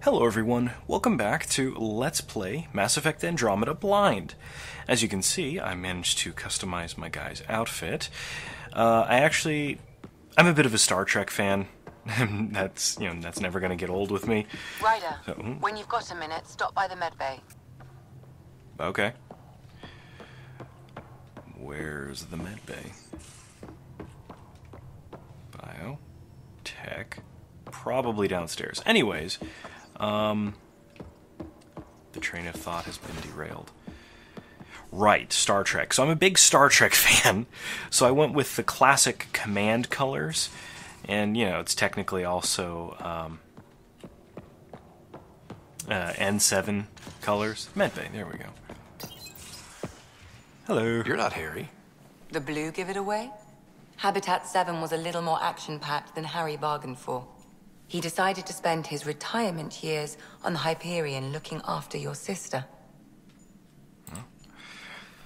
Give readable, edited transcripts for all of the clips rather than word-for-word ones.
Hello everyone, welcome back to Let's Play Mass Effect Andromeda Blind. As you can see, I managed to customize my guy's outfit. I'm a bit of a Star Trek fan. That's never going to get old with me. Ryder, when you've got a minute, stop by the medbay. Okay. Where's the medbay? Biotech. Probably downstairs. Anyways, the train of thought has been derailed. Right, Star Trek. So I'm a big Star Trek fan, so I went with the classic command colors, and, it's technically also N7 colors. Medbay, there we go. Hello. You're not Harry. The blue give it away? Habitat 7 was a little more action-packed than Harry bargained for. He decided to spend his retirement years on the Hyperion looking after your sister.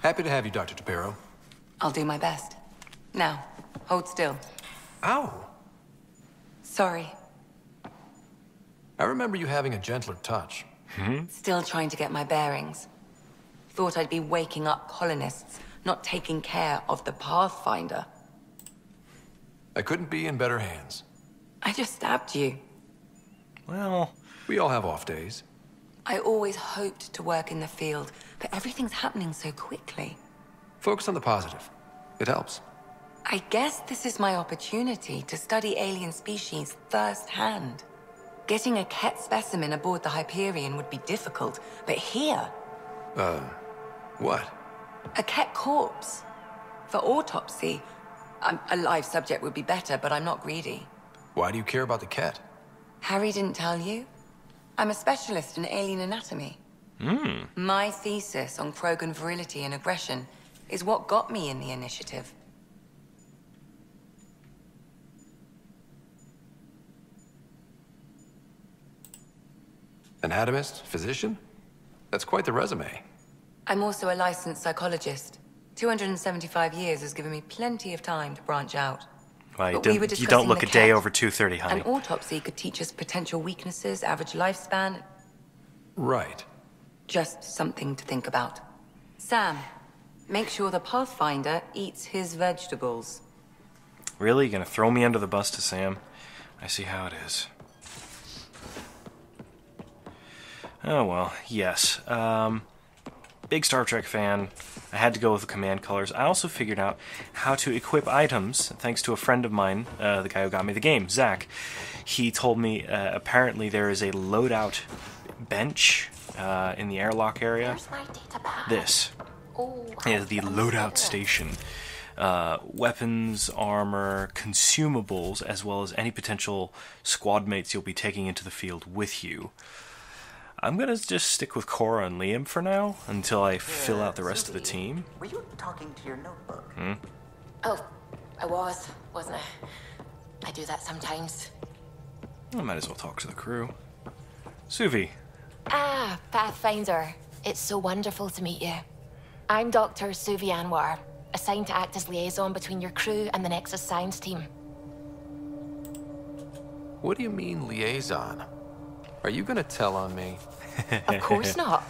Happy to have you, Dr. DePero. I'll do my best. Now, hold still. Ow! Sorry. I remember you having a gentler touch. Still trying to get my bearings. Thought I'd be waking up colonists, not taking care of the Pathfinder. I couldn't be in better hands. I just stabbed you. Well, we all have off days. I always hoped to work in the field, but everything's happening so quickly. Focus on the positive. It helps. I guess this is my opportunity to study alien species firsthand. Getting a Ket specimen aboard the Hyperion would be difficult, but here... What? A Ket corpse. For autopsy. A live subject would be better, but I'm not greedy. Why do you care about the Ket? Harry didn't tell you? I'm a specialist in alien anatomy. My thesis on Krogan virility and aggression is what got me in the initiative. Anatomist? Physician? That's quite the resume. I'm also a licensed psychologist. 275 years has given me plenty of time to branch out. well, But we were you don't discussing look the a day Ket. over 2:30, honey. An autopsy could teach us potential weaknesses, average lifespan. Right. Just something to think about. Sam, make sure the Pathfinder eats his vegetables. Really? You gonna throw me under the bus to Sam? I see how it is. Oh well, yes. Big Star Trek fan. I had to go with the command colors. I also figured out how to equip items, thanks to a friend of mine, the guy who got me the game, Zach. He told me apparently there is a loadout bench in the airlock area. Where's my data pad? This Oh, is the loadout station. Weapons, armor, consumables, as well as any potential squad mates you'll be taking into the field with you. I'm gonna just stick with Cora and Liam for now, until I fill out the rest of the team. Were you talking to your notebook? Oh, I wasn't I? I do that sometimes. I might as well talk to the crew. Suvi. Ah, Pathfinder. It's so wonderful to meet you. I'm Dr. Suvi Anwar, assigned to act as liaison between your crew and the Nexus Science team. What do you mean, liaison? Are you gonna tell on me? Of course not.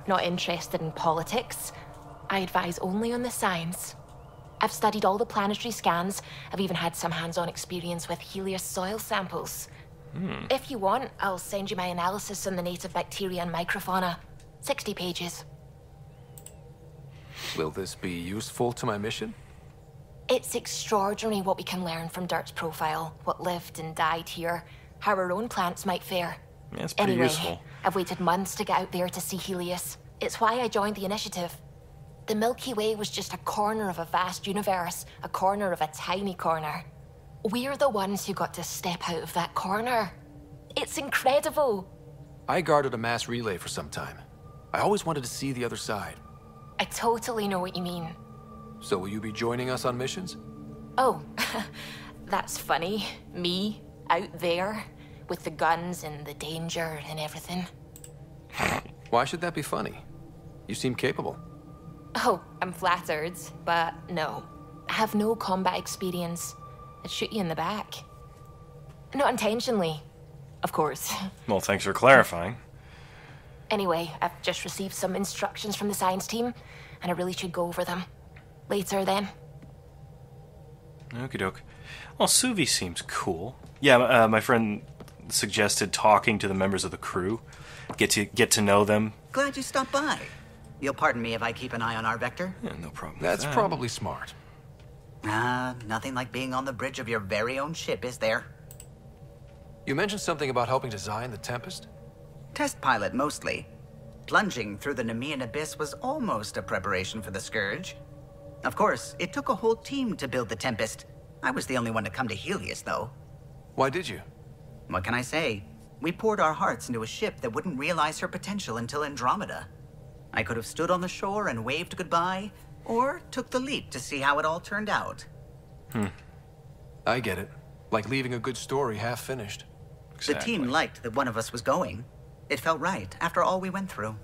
Not interested in politics. I advise only on the science. I've studied all the planetary scans. I've even had some hands-on experience with Helios soil samples. If you want, I'll send you my analysis on the native bacteria and microfauna. 60 pages. Will this be useful to my mission? It's extraordinary what we can learn from Dirt's profile, what lived and died here, how our own plants might fare. Yeah, it's pretty Anyway, useful. I've waited months to get out there to see Helios. It's why I joined the initiative. The Milky Way was just a corner of a vast universe, a corner of a tiny corner. We're the ones who got to step out of that corner. It's incredible. I guarded a mass relay for some time. I always wanted to see the other side. I totally know what you mean. So will you be joining us on missions? Oh, that's funny. Me, out there, with the guns and the danger and everything. Why should that be funny? You seem capable. Oh, I'm flattered, but no. I have no combat experience. I'd shoot you in the back. Not intentionally. of course. Well, thanks for clarifying. Anyway, I've just received some instructions from the science team, and I really should go over them. Later, then. Okie doke. Well, Suvi seems cool. Yeah, my friend suggested talking to the members of the crew. Get to know them. Glad you stopped by. You'll pardon me if I keep an eye on our vector? Yeah, no problem. That's probably smart. Nothing like being on the bridge of your very own ship, is there? You mentioned something about helping design the Tempest? Test pilot, mostly. Plunging through the Nemean abyss was almost a preparation for the Scourge. Of course, it took a whole team to build the Tempest. I was the only one to come to Helios, though. Why did you? What can I say? We poured our hearts into a ship that wouldn't realize her potential until Andromeda. I could have stood on the shore and waved goodbye, or took the leap to see how it all turned out. I get it. Like leaving a good story half-finished. The team liked that one of us was going. It felt right, after all we went through.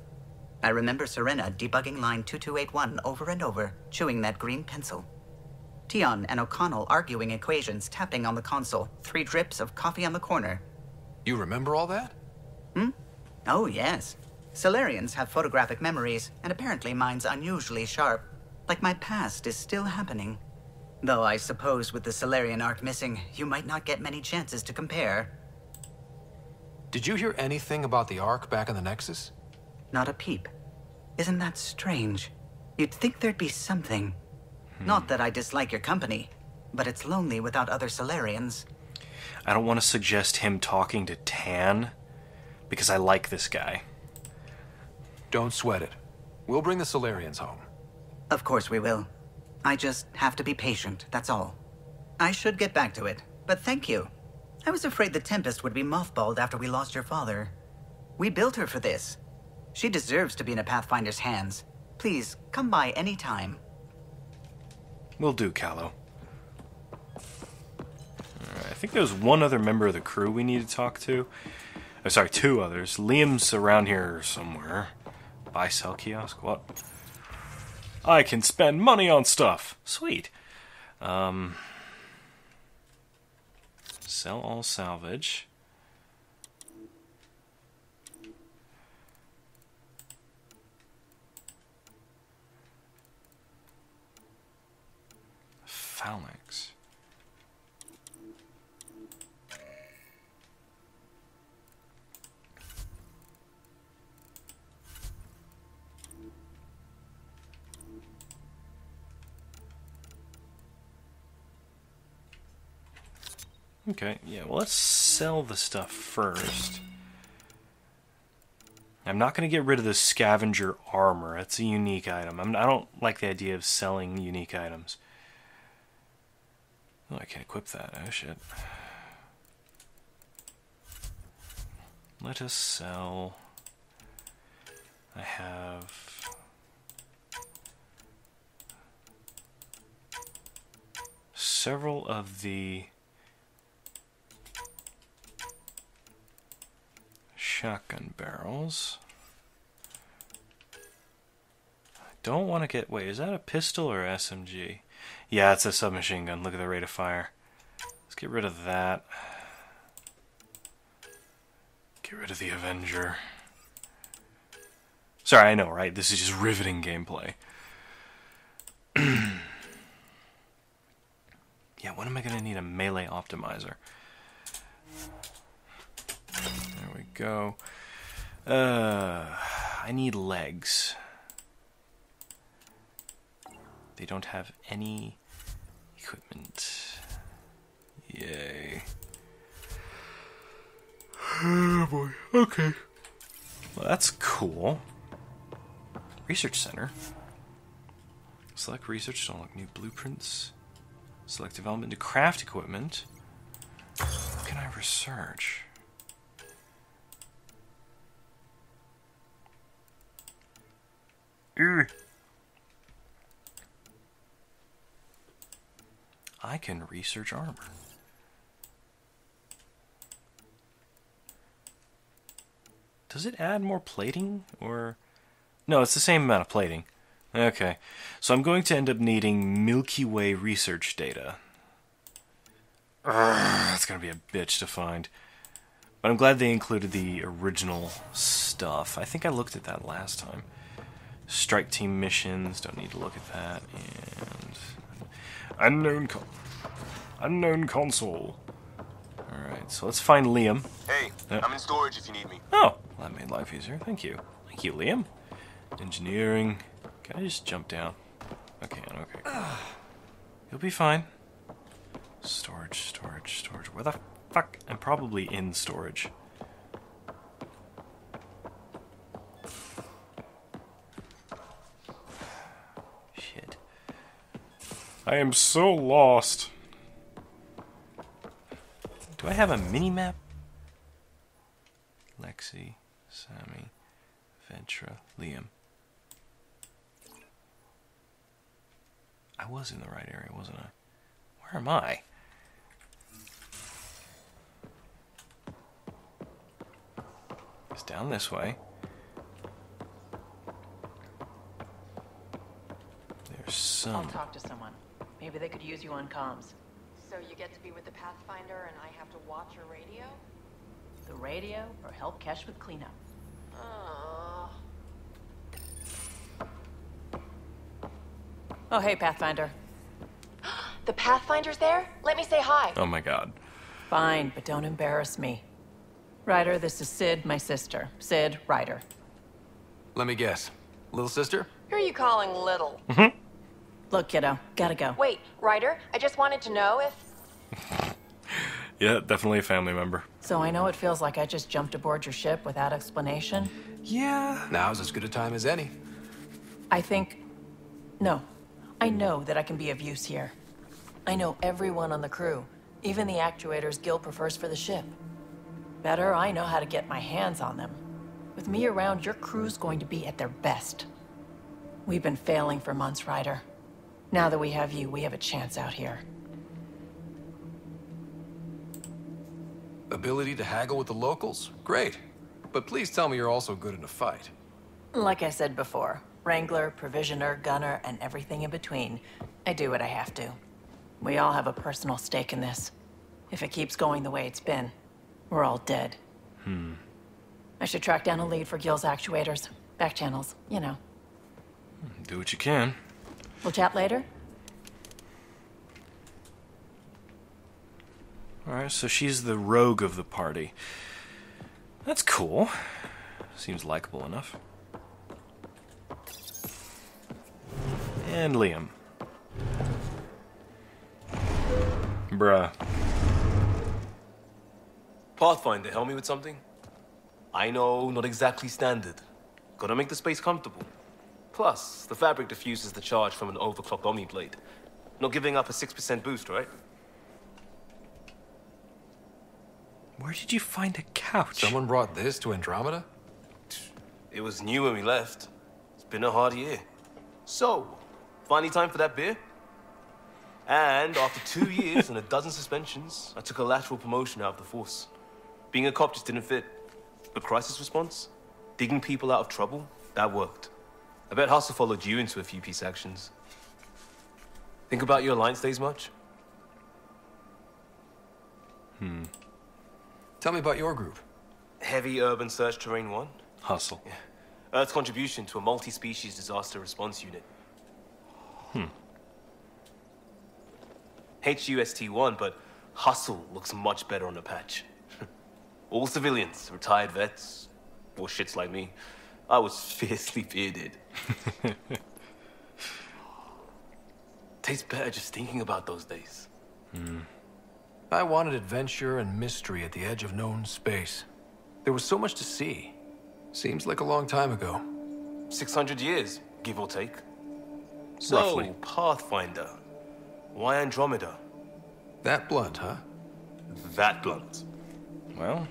I remember Serena debugging line 2281 over and over, chewing that green pencil. Tion and O'Connell arguing equations, tapping on the console, 3 drips of coffee on the corner. You remember all that? Oh, yes. Solarians have photographic memories, and apparently mine's unusually sharp. Like my past is still happening. Though I suppose with the Solarian arc missing, you might not get many chances to compare. Did you hear anything about the Ark back in the Nexus? Not a peep. Isn't that strange? You'd think there'd be something. Not that I dislike your company, but it's lonely without other Solarians. I don't want to suggest him talking to Tan, because I like this guy. Don't sweat it. We'll bring the Solarians home. Of course we will. I just have to be patient, that's all. I should get back to it, but thank you. I was afraid the Tempest would be mothballed after we lost your father. We built her for this. She deserves to be in a Pathfinder's hands. Please, come by any time. Will do, Callow. Alright, I think there's one other member of the crew we need to talk to. Oh, sorry, 2 others. Liam's around here somewhere. Buy, sell kiosk? What? I can spend money on stuff. Sweet. Sell all salvage. Phalanx. Okay, yeah, well, let's sell the stuff first. I'm not going to get rid of the scavenger armor. That's a unique item. I don't like the idea of selling unique items. Oh, I can't equip that. Oh, shit. Let us sell. I have... several of the... shotgun barrels. I don't want to get... wait, is that a pistol or SMG? Yeah, it's a submachine gun. Look at the rate of fire. Let's get rid of that. Get rid of the Avenger. Sorry, I know, right? This is just riveting gameplay. Yeah, when am I going to need a melee optimizer? There we go. I need legs. They don't have any equipment. Yay. Oh boy. Okay. Well, that's cool. Research center. Select research to unlock new blueprints. Select development to craft equipment. What can I research? I can research armor. Does it add more plating, or... No, it's the same amount of plating. Okay, so I'm going to end up needing Milky Way research data. That's going to be a bitch to find. But I'm glad they included the original stuff. I think I looked at that last time. Strike team missions, don't need to look at that. And unknown console. Alright, so let's find Liam. Hey, I'm in storage if you need me. Oh, well, that made life easier. Thank you. Thank you, Liam. Engineering. Can I just jump down? Okay. You'll be fine. Storage. Where the fuck? I'm probably in storage. Shit. I am so lost. Do I have a mini-map? Lexi, Sammy, Ventra, Liam. I was in the right area, wasn't I? Where am I? It's down this way. There's some... I'll talk to someone. Maybe they could use you on comms. So you get to be with the Pathfinder and I have to watch your radio? The radio, or help Kesh with cleanup. Oh, hey, Pathfinder. The Pathfinder's there? Let me say hi. Oh my god. Fine, but don't embarrass me. Ryder, this is Sid, my sister. Sid, Ryder. Let me guess. Little sister? Who are you calling little? Look, kiddo, gotta go. Wait, Ryder, I just wanted to know if... Yeah, definitely a family member. So I know it feels like I just jumped aboard your ship without explanation. Yeah. Now's as good a time as any. No. I know that I can be of use here. I know everyone on the crew, even the actuators Gil prefers for the ship. Better, I know how to get my hands on them. With me around, your crew's going to be at their best. We've been failing for months, Ryder. Now that we have you, we have a chance out here. Ability to haggle with the locals? Great. But please tell me you're also good in a fight. Like I said before, Wrangler, Provisioner, Gunner, and everything in between. I do what I have to. We all have a personal stake in this. If it keeps going the way it's been, we're all dead. I should track down a lead for Gil's actuators. Back channels, you know. Do what you can. We'll chat later? Alright, so she's the rogue of the party. That's cool. Seems likable enough. And Liam. Bruh. Pathfinder, help me with something? I know, not exactly standard. Gotta make the space comfortable. Plus, the fabric diffuses the charge from an overclocked Omni blade. Not giving up a 6% boost, right? Where did you find a couch? Someone brought this to Andromeda? It was new when we left. It's been a hard year. So, finally time for that beer? And after 2 years and a dozen suspensions, I took a lateral promotion out of the force. Being a cop just didn't fit. But crisis response? Digging people out of trouble? That worked. I bet Hustle followed you into a few peace actions. Think about your Alliance days much? Tell me about your group. Heavy Urban Search Terrain 1? Hustle. Yeah. Earth's contribution to a multi-species disaster response unit. HUST-1, but Hustle looks much better on the patch. All civilians, retired vets, or shits like me. I was fiercely bearded. Tastes better just thinking about those days. I wanted adventure and mystery at the edge of known space. There was so much to see. Seems like a long time ago. 600 years, give or take. So, Roughly. Pathfinder. Why Andromeda? That blunt, huh? That blunt. Well.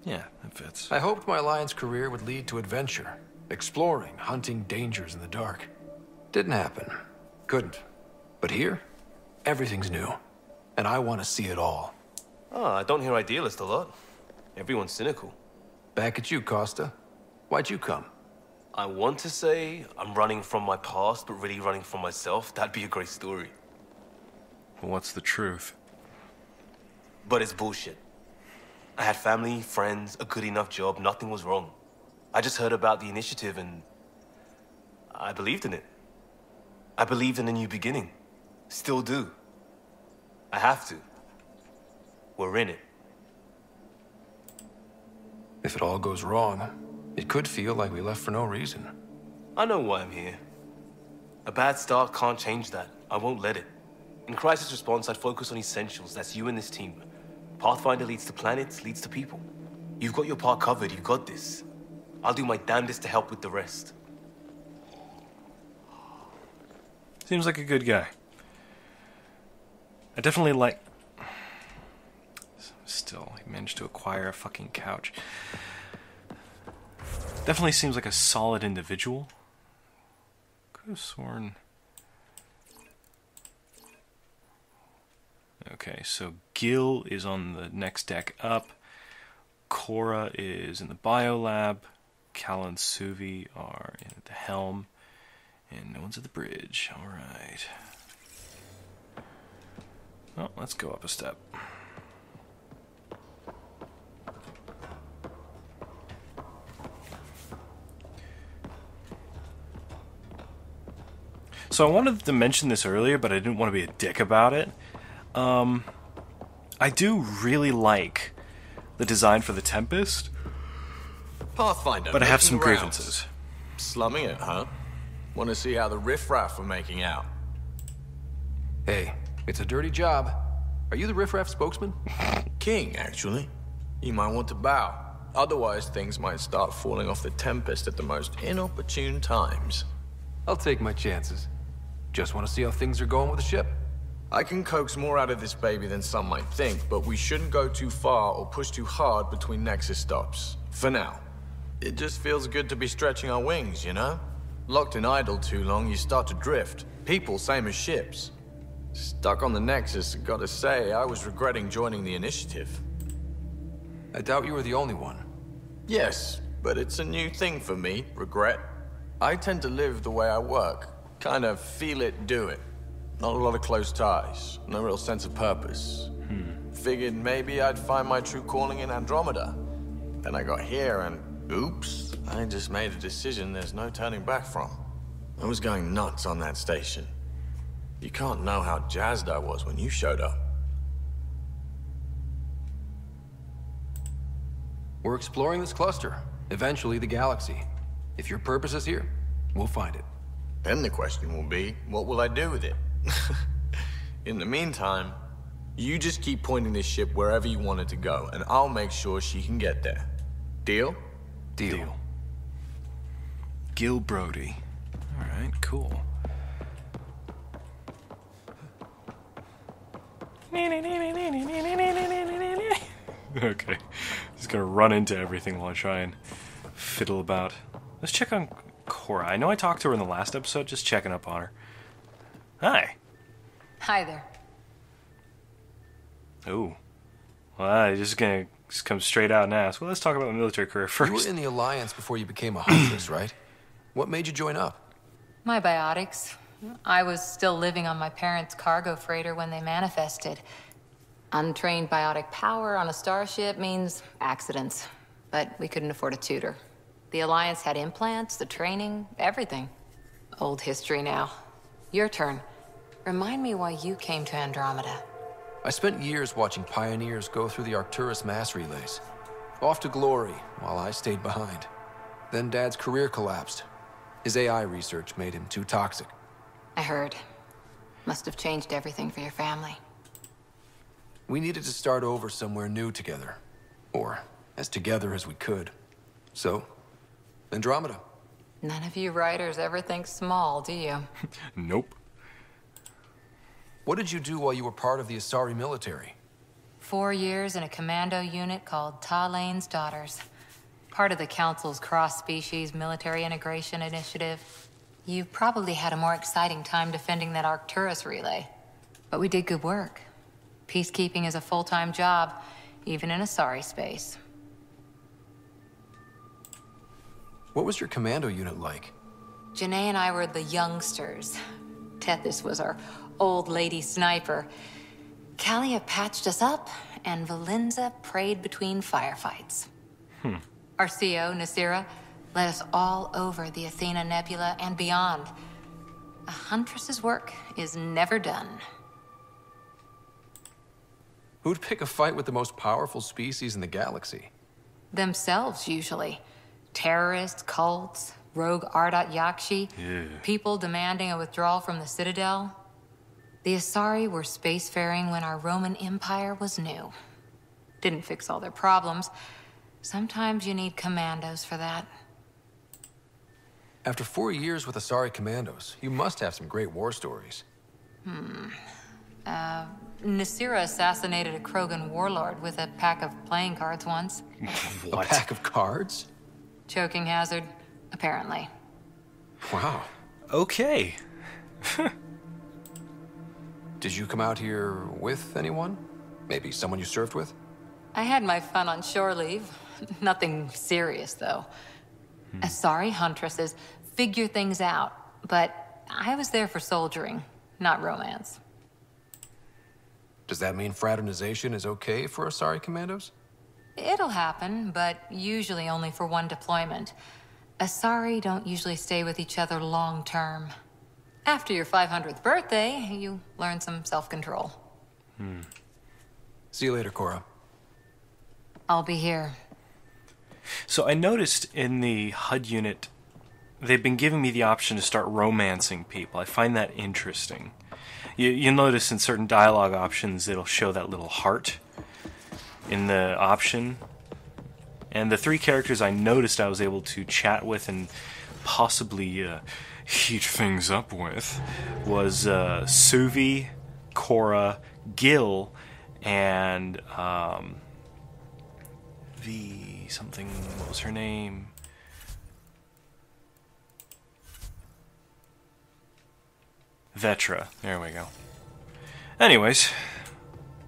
Yeah, that fits. I hoped my Alliance career would lead to adventure. Exploring, hunting dangers in the dark. Didn't happen. Couldn't. But here, everything's new. And I want to see it all. Ah, I don't hear idealist a lot. Everyone's cynical. Back at you, Costa. Why'd you come? I want to say I'm running from my past, but really running from myself. That'd be a great story. What's the truth? But it's bullshit. I had family, friends, a good enough job, nothing was wrong. I just heard about the initiative and I believed in it. I believed in a new beginning. Still do. I have to. We're in it. If it all goes wrong, it could feel like we left for no reason. I know why I'm here. A bad start can't change that. I won't let it. In crisis response, I'd focus on essentials. That's you and this team. Pathfinder leads to planets, leads to people. You've got your part covered. You got this. I'll do my damnedest to help with the rest. Seems like a good guy. I definitely like... Still, he managed to acquire a fucking couch. Definitely seems like a solid individual. Could have sworn... Okay, so Gil is on the next deck up. Cora is in the biolab. Cal and Suvi are at the helm. And no one's at the bridge. Alright. Well, let's go up a step. So I wanted to mention this earlier, but I didn't want to be a dick about it. I do really like the design for the Tempest, Pathfinder, but I have some making rounds. grievances. Slumming it, huh? Want to see how the riffraff are making out? Hey, it's a dirty job. Are you the riffraff spokesman? King, actually. You might want to bow. Otherwise, things might start falling off the Tempest at the most inopportune times. I'll take my chances. Just want to see how things are going with the ship. I can coax more out of this baby than some might think, but we shouldn't go too far or push too hard between Nexus stops. For now. It just feels good to be stretching our wings, you know? Locked and idle too long, you start to drift. People, same as ships. Stuck on the Nexus, gotta say, I was regretting joining the initiative. I doubt you were the only one. Yes, but it's a new thing for me, regret. I tend to live the way I work. Kind of feel it, do it. Not a lot of close ties, no real sense of purpose. Figured maybe I'd find my true calling in Andromeda. Then I got here and, oops, I just made a decision there's no turning back from. I was going nuts on that station. You can't know how jazzed I was when you showed up. We're exploring this cluster, eventually the galaxy. If your purpose is here, we'll find it. Then the question will be, what will I do with it? In the meantime, you just keep pointing this ship wherever you want it to go, and I'll make sure she can get there. Deal? Deal. Gil Brody. Alright, cool. Okay. Just gonna run into everything while I try and fiddle about. Let's check on Cora. I know I talked to her in the last episode, just checking up on her. Hi. Hi there. Ooh. Well, you're just gonna come straight out and ask. Well, let's talk about my military career first. You were in the Alliance before you became a huntress, right? What made you join up? My biotics. I was still living on my parents' cargo freighter when they manifested. Untrained biotic power on a starship means accidents. But we couldn't afford a tutor. The Alliance had implants, the training, everything. Old history now. Your turn. Remind me why you came to Andromeda. I spent years watching pioneers go through the Arcturus mass relays. Off to glory, while I stayed behind. Then Dad's career collapsed. His AI research made him too toxic. I heard. Must have changed everything for your family. We needed to start over somewhere new together. Or as together as we could. So, Andromeda. None of you writers ever think small, do you? Nope. What did you do while you were part of the Asari military? 4 years in a commando unit called Talane's Daughters. Part of the Council's cross-species military integration initiative. You probably had a more exciting time defending that Arcturus relay. But we did good work. Peacekeeping is a full-time job, even in Asari space. What was your commando unit like? Janae and I were the youngsters. Tethys was our old lady sniper. Kalia patched us up, and Valenza prayed between firefights. Our CO, Nasira, led us all over the Athena Nebula and beyond. A huntress's work is never done. Who'd pick a fight with the most powerful species in the galaxy? Themselves, usually. Terrorists, cults, rogue Ardat Yakshi, people demanding a withdrawal from the Citadel. The Asari were spacefaring when our Roman Empire was new. Didn't fix all their problems. Sometimes you need commandos for that. After 4 years with Asari commandos, you must have some great war stories. Nasira assassinated a Krogan warlord with a pack of playing cards once. A pack of cards? Choking hazard, apparently. Wow. Okay. Did you come out here with anyone? Maybe someone you served with? I had my fun on shore leave. Nothing serious, though. Asari huntresses figure things out, but I was there for soldiering, not romance. Does that mean fraternization is okay for Asari commandos? It'll happen, but usually only for one deployment. Asari don't usually stay with each other long term. After your 500th birthday, you learn some self-control. See you later, Cora. I'll be here. So I noticed in the HUD unit, they've been giving me the option to start romancing people. I find that interesting. You'll notice in certain dialogue options, it'll show that little heart in the option. And the 3 characters I noticed I was able to chat with and possibly heat things up with was Suvi, Cora, Gil, and what was her name? Vetra. There we go. Anyways,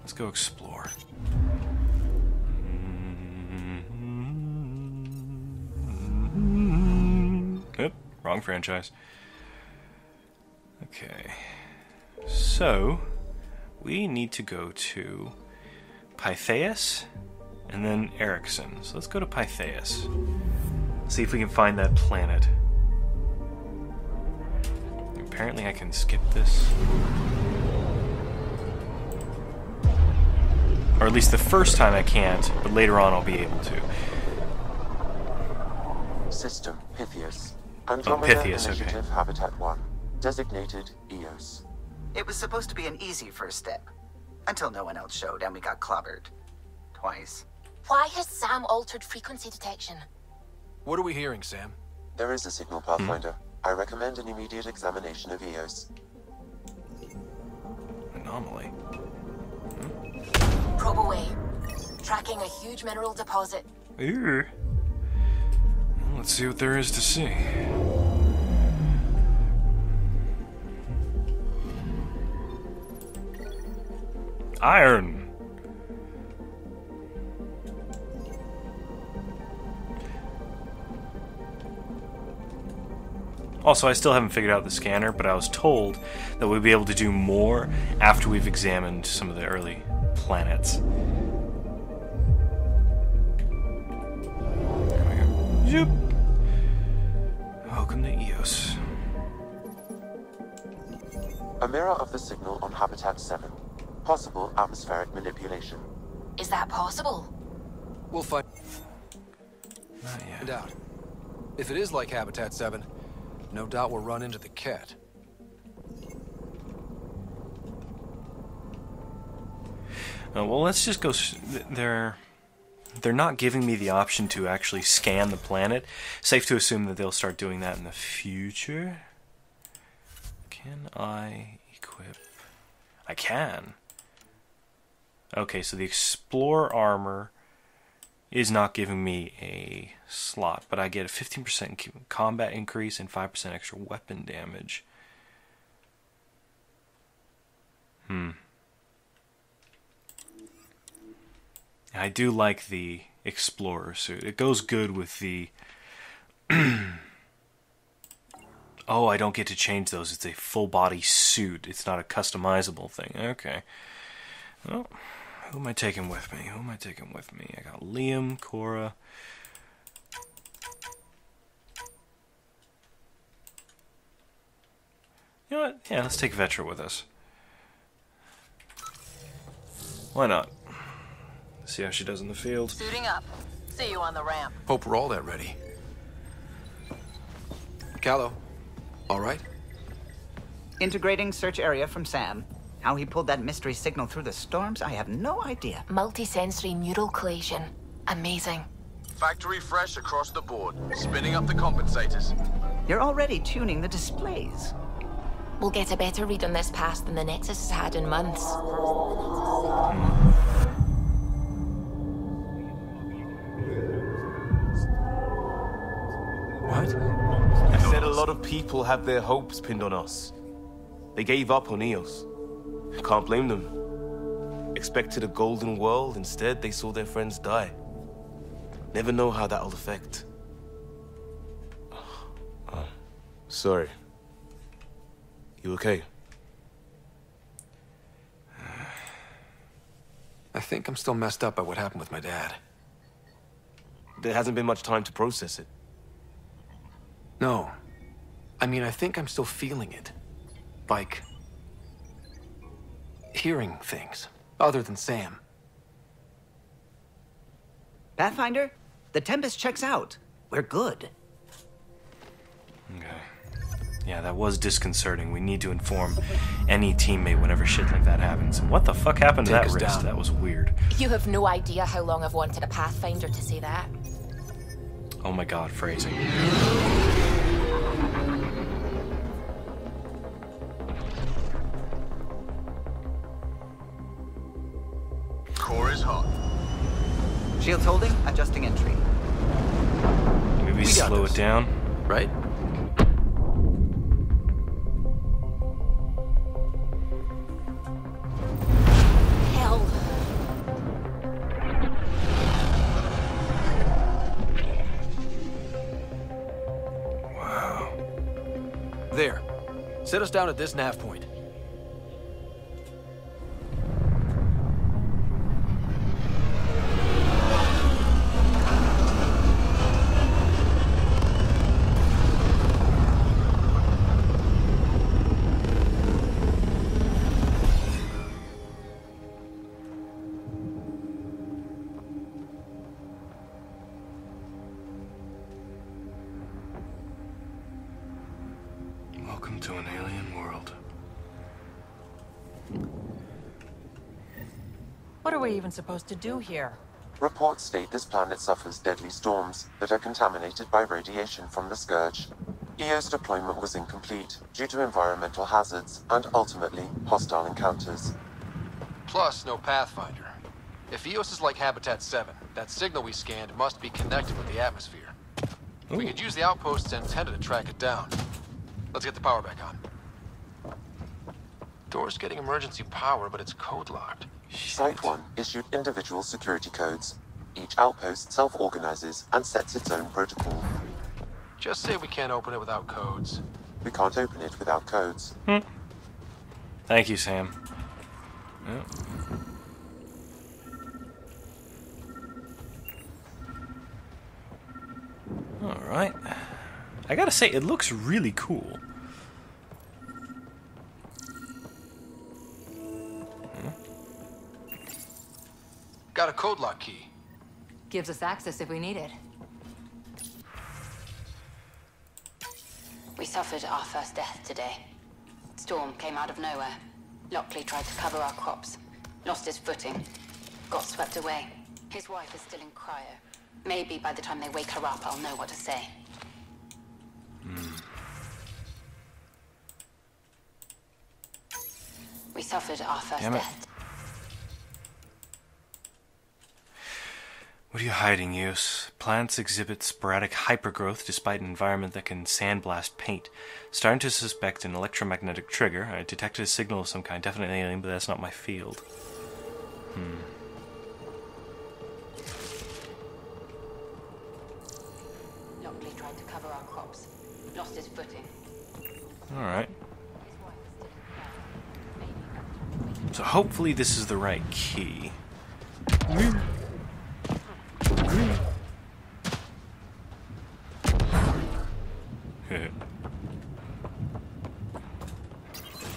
let's go explore. Oop, wrong franchise. Okay. So, we need to go to Pythias and then Erickson. So let's go to Pythias. See if we can find that planet. Apparently I can skip this. Or at least the first time I can't, but later on I'll be able to. System Pythias. Andromeda Pythias, Initiative okay. Habitat 1. Designated EOS. It was supposed to be an easy first step. Until no one else showed and we got clobbered. Twice. Why has Sam altered frequency detection? What are we hearing, Sam? There is a signal, Pathfinder. I recommend an immediate examination of EOS. Anomaly. Probe away. Tracking a huge mineral deposit. Ew. Well, let's see what there is to see. Iron. Also, I still haven't figured out the scanner, but I was told that we'll be able to do more after we've examined some of the early planets. There we go. Zoop. Welcome to EOS. A mirror of the signal on Habitat 7. Possible atmospheric manipulation. Is that possible? We'll find Not yet. out. If it is like Habitat 7, no doubt we'll run into the cat. Well, let's just go. They're not giving me the option to actually scan the planet. Safe to assume that they'll start doing that in the future. Can I equip? I can. Okay, so the Explorer armor is not giving me a slot, but I get a 15% combat increase and 5% extra weapon damage. I do like the Explorer suit. It goes good with the Oh, I don't get to change those. It's a full body suit. It's not a customizable thing. Okay. Well, who am I taking with me? Who am I taking with me? I got Liam, Cora. You know what? Yeah, let's take Vetra with us. Why not? See how she does in the field. Suiting up. See you on the ramp. Hope we're all that ready. Callow, all right? Integrating search area from Sam. How he pulled that mystery signal through the storms, I have no idea. Multisensory neural collation. Amazing. Factory fresh across the board. Spinning up the compensators. You're already tuning the displays. We'll get a better read on this pass than the Nexus has had in months. What? I said a lot of people have their hopes pinned on us. They gave up on Eos. Can't blame them. Expected a golden world, instead they saw their friends die. Never know how that'll affect. Sorry. You okay? I think I'm still messed up by what happened with my dad. There hasn't been much time to process it. No. I mean, I think I'm still feeling it. Like... hearing things. Other than Sam. Pathfinder, the Tempest checks out. We're good. Okay. Yeah, that was disconcerting. We need to inform any teammate whenever shit like that happens. What the fuck happened to Take that us wrist? down. That was weird. You have no idea how long I've wanted a Pathfinder to say that. Oh my god, phrasing. Core is hot. Shields holding, adjusting entry. Maybe We got slow this. it down. Right? Hell. Wow. There. Set us down at this nav point. Welcome to an alien world. What are we even supposed to do here? Reports state this planet suffers deadly storms that are contaminated by radiation from the Scourge. EO's deployment was incomplete due to environmental hazards and ultimately hostile encounters. Plus, no Pathfinder. If EOS is like Habitat 7, that signal we scanned must be connected with the atmosphere. We could use the outpost's antenna to track it down. Let's get the power back on. Door's getting emergency power, but it's code locked. Site 1 issued individual security codes. Each outpost self-organizes and sets its own protocol. Just say we can't open it without codes. We can't open it without codes. Thank you, Sam. Yeah. Alright. I gotta say, it looks really cool. Got a code lock key. Gives us access if we need it. We suffered our first death today. Storm came out of nowhere. Lockley tried to cover our crops. Lost his footing. Got swept away. His wife is still in cryo. Maybe by the time they wake her up, I'll know what to say. We suffered our first Damn it. death. What are you hiding, Eos? Plants exhibit sporadic hypergrowth despite an environment that can sandblast paint. Starting to suspect an electromagnetic trigger. I detected a signal of some kind, definitely alien, but that's not my field. Lockley tried to cover our crops. Lost his footing. Alright. So hopefully this is the right key.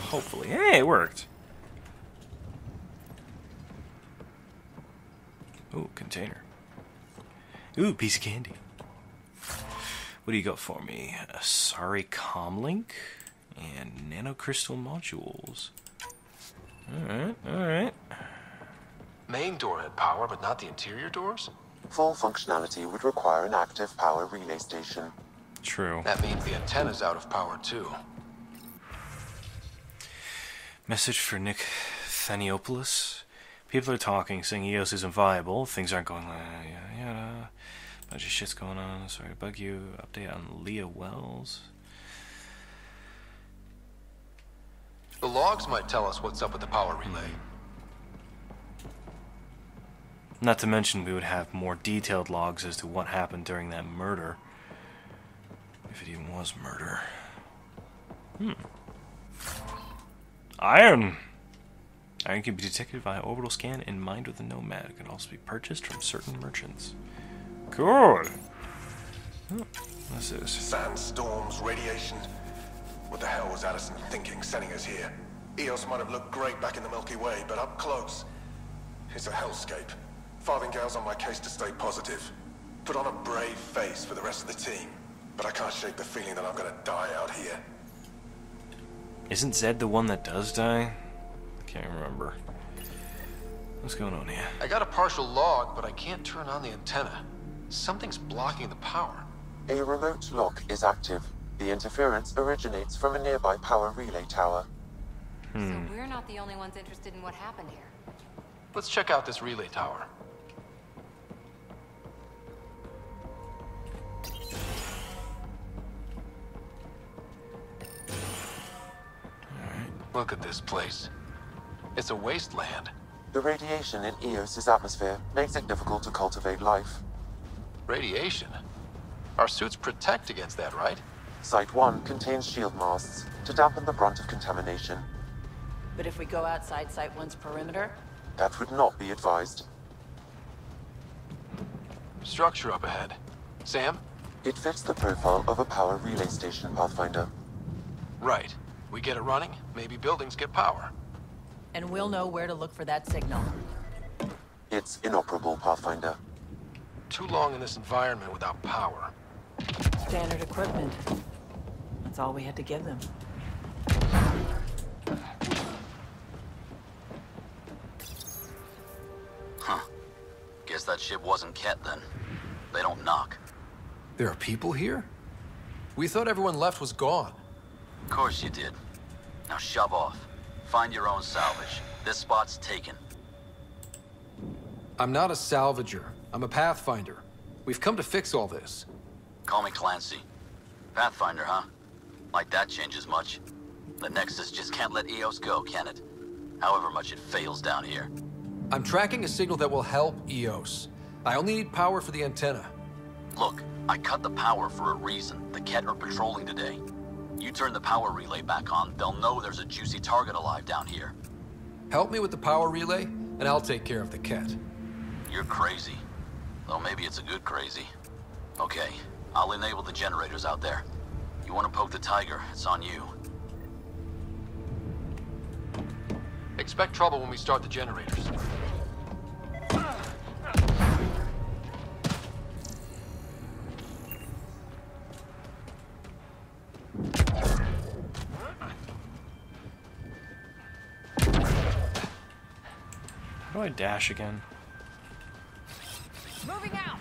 Hopefully. Hey, it worked. Ooh, container. Ooh, piece of candy. What do you got for me? A sorry comlink and nanocrystal modules. Alright. Main door had power, but not the interior doors? Full functionality would require an active power relay station. True. That means the antenna's out of power, too. Message for Nick Thaniopoulos. People are talking, saying EOS isn't viable. Things aren't going yada. Bunch of shit's going on. Sorry to bug you. Update on Leah Wells. The logs might tell us what's up with the power relay. Not to mention we would have more detailed logs as to what happened during that murder. If it even was murder. Iron! Iron can be detected via orbital scan and mined with a nomad. It can also be purchased from certain merchants. Good! What's this? Sandstorms, radiation. What the hell was Addison thinking sending us here? EOS might have looked great back in the Milky Way, but up close, it's a hellscape. Farthingale's on my case to stay positive. Put on a brave face for the rest of the team, but I can't shake the feeling that I'm gonna die out here. Isn't Zed the one that does die? Can't remember. What's going on here? I got a partial log, but I can't turn on the antenna. Something's blocking the power. A remote lock is active. The interference originates from a nearby power relay tower. So we're not the only ones interested in what happened here. Let's check out this relay tower. Look at this place. It's a wasteland. The radiation in EOS's atmosphere makes it difficult to cultivate life. Radiation? Our suits protect against that, right? Site 1 contains shield masts to dampen the brunt of contamination. But if we go outside Site 1's perimeter? That would not be advised. Structure up ahead. Sam? It fits the profile of a power relay station, Pathfinder. Right. We get it running, maybe buildings get power. And we'll know where to look for that signal. It's inoperable, Pathfinder. Too long in this environment without power. Standard equipment. That's all we had to give them. Huh. Guess that ship wasn't Ket then. They don't knock. There are people here? We thought everyone left was gone. Of course you did. Now shove off. Find your own salvage. This spot's taken. I'm not a salvager. I'm a Pathfinder. We've come to fix all this. Call me Clancy. Pathfinder, huh? Like that changes much. The Nexus just can't let EOS go, can it? However much it fails down here. I'm tracking a signal that will help EOS. I only need power for the antenna. Look, I cut the power for a reason. The Ket are patrolling today. You turn the power relay back on, they'll know there's a juicy target alive down here. Help me with the power relay, and I'll take care of the Ket. You're crazy. Though maybe it's a good crazy. Okay, I'll enable the generators out there. You want to poke the tiger, it's on you. Expect trouble when we start the generators. How do I dash again? Moving out!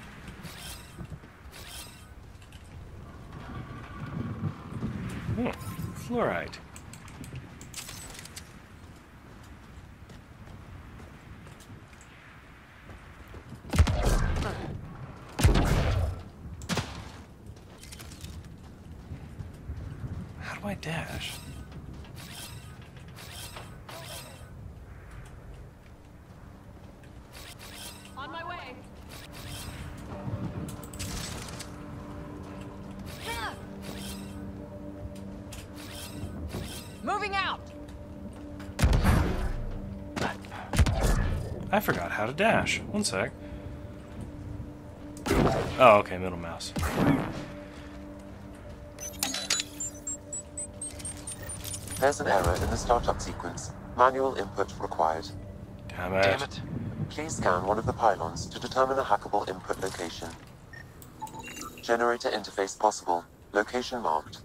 Fluoride. How do I dash? On my way. Moving out! I forgot how to dash. One sec. Oh, okay, middle mouse. There's an error in the startup sequence. Manual input required. Damn it. Damn it. Please scan one of the pylons to determine a hackable input location. Generator interface possible. Location marked.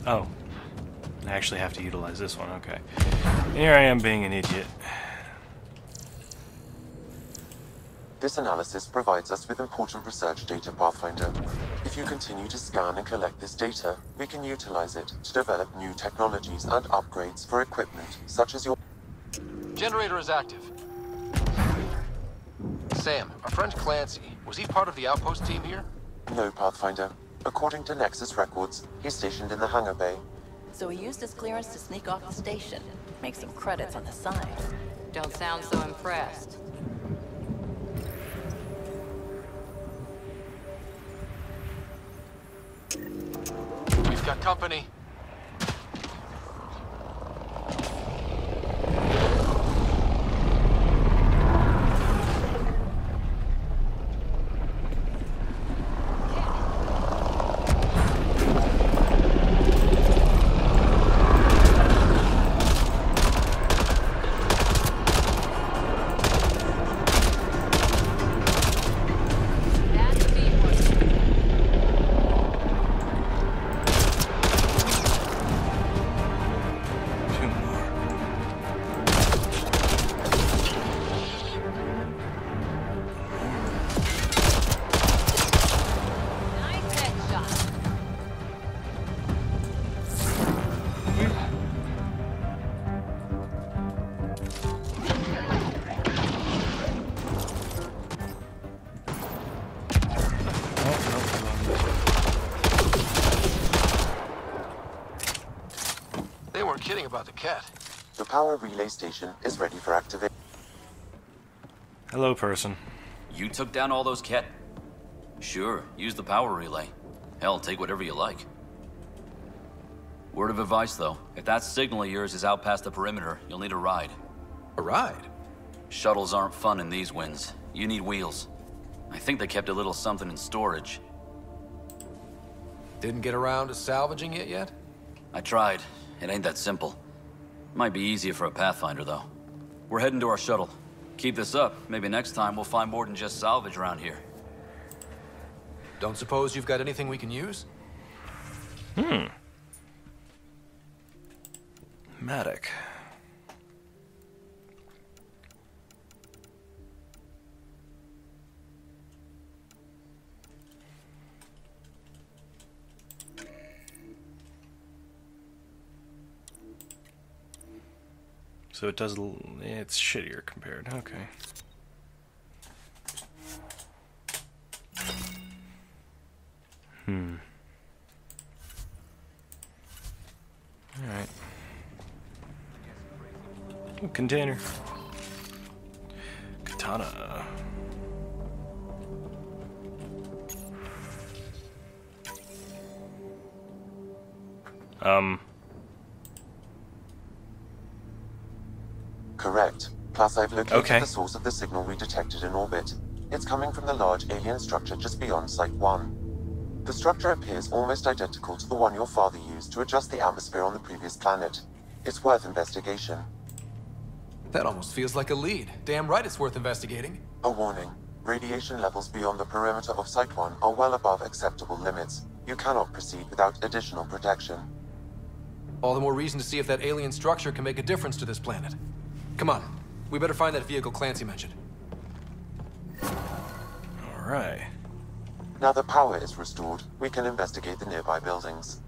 Oh. I actually have to utilize this one, okay. Here I am being an idiot. This analysis provides us with important research data, Pathfinder. If you continue to scan and collect this data, we can utilize it to develop new technologies and upgrades for equipment, such as your... Generator is active. Sam, our friend Clancy, was he part of the outpost team here? No, Pathfinder. According to Nexus records, he's stationed in the hangar bay. So he used his clearance to sneak off the station. Make some credits on the side. Don't sound so impressed. We've got company. They weren't kidding about the cat. The power relay station is ready for activation. Hello, person. You took down all those cat? Sure, use the power relay. Hell, take whatever you like. Word of advice, though. If that signal of yours is out past the perimeter, you'll need a ride. A ride? Shuttles aren't fun in these winds. You need wheels. I think they kept a little something in storage. Didn't get around to salvaging it yet? I tried. It ain't that simple. Might be easier for a Pathfinder, though. We're heading to our shuttle. Keep this up. Maybe next time we'll find more than just salvage around here. Don't suppose you've got anything we can use? Matic. So it does, it's shittier compared, okay. Alright. Ooh, container. Katana. Correct. Plus, I've located Okay. the source of the signal we detected in orbit. It's coming from the large alien structure just beyond Site 1. The structure appears almost identical to the one your father used to adjust the atmosphere on the previous planet. It's worth investigation. That almost feels like a lead. Damn right it's worth investigating. A warning. Radiation levels beyond the perimeter of Site 1 are well above acceptable limits. You cannot proceed without additional protection. All the more reason to see if that alien structure can make a difference to this planet. Come on. We better find that vehicle Clancy mentioned. Alright. Now that power is restored, we can investigate the nearby buildings.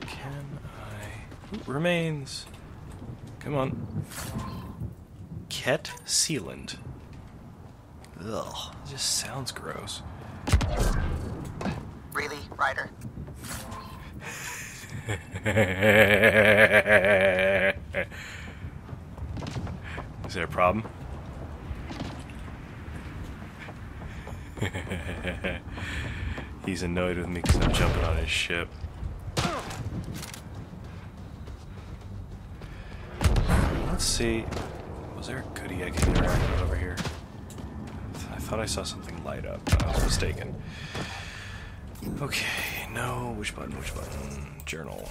Can I... Ooh, remains. Come on. Ket sealant. Ugh, it just sounds gross. Really, Ryder? Is there a problem? He's annoyed with me because I'm jumping on his ship. Let's see. Was there a goodie I can interact with over here? I thought I saw something light up, but I was mistaken. Okay, no. Which button? Which button? Journal.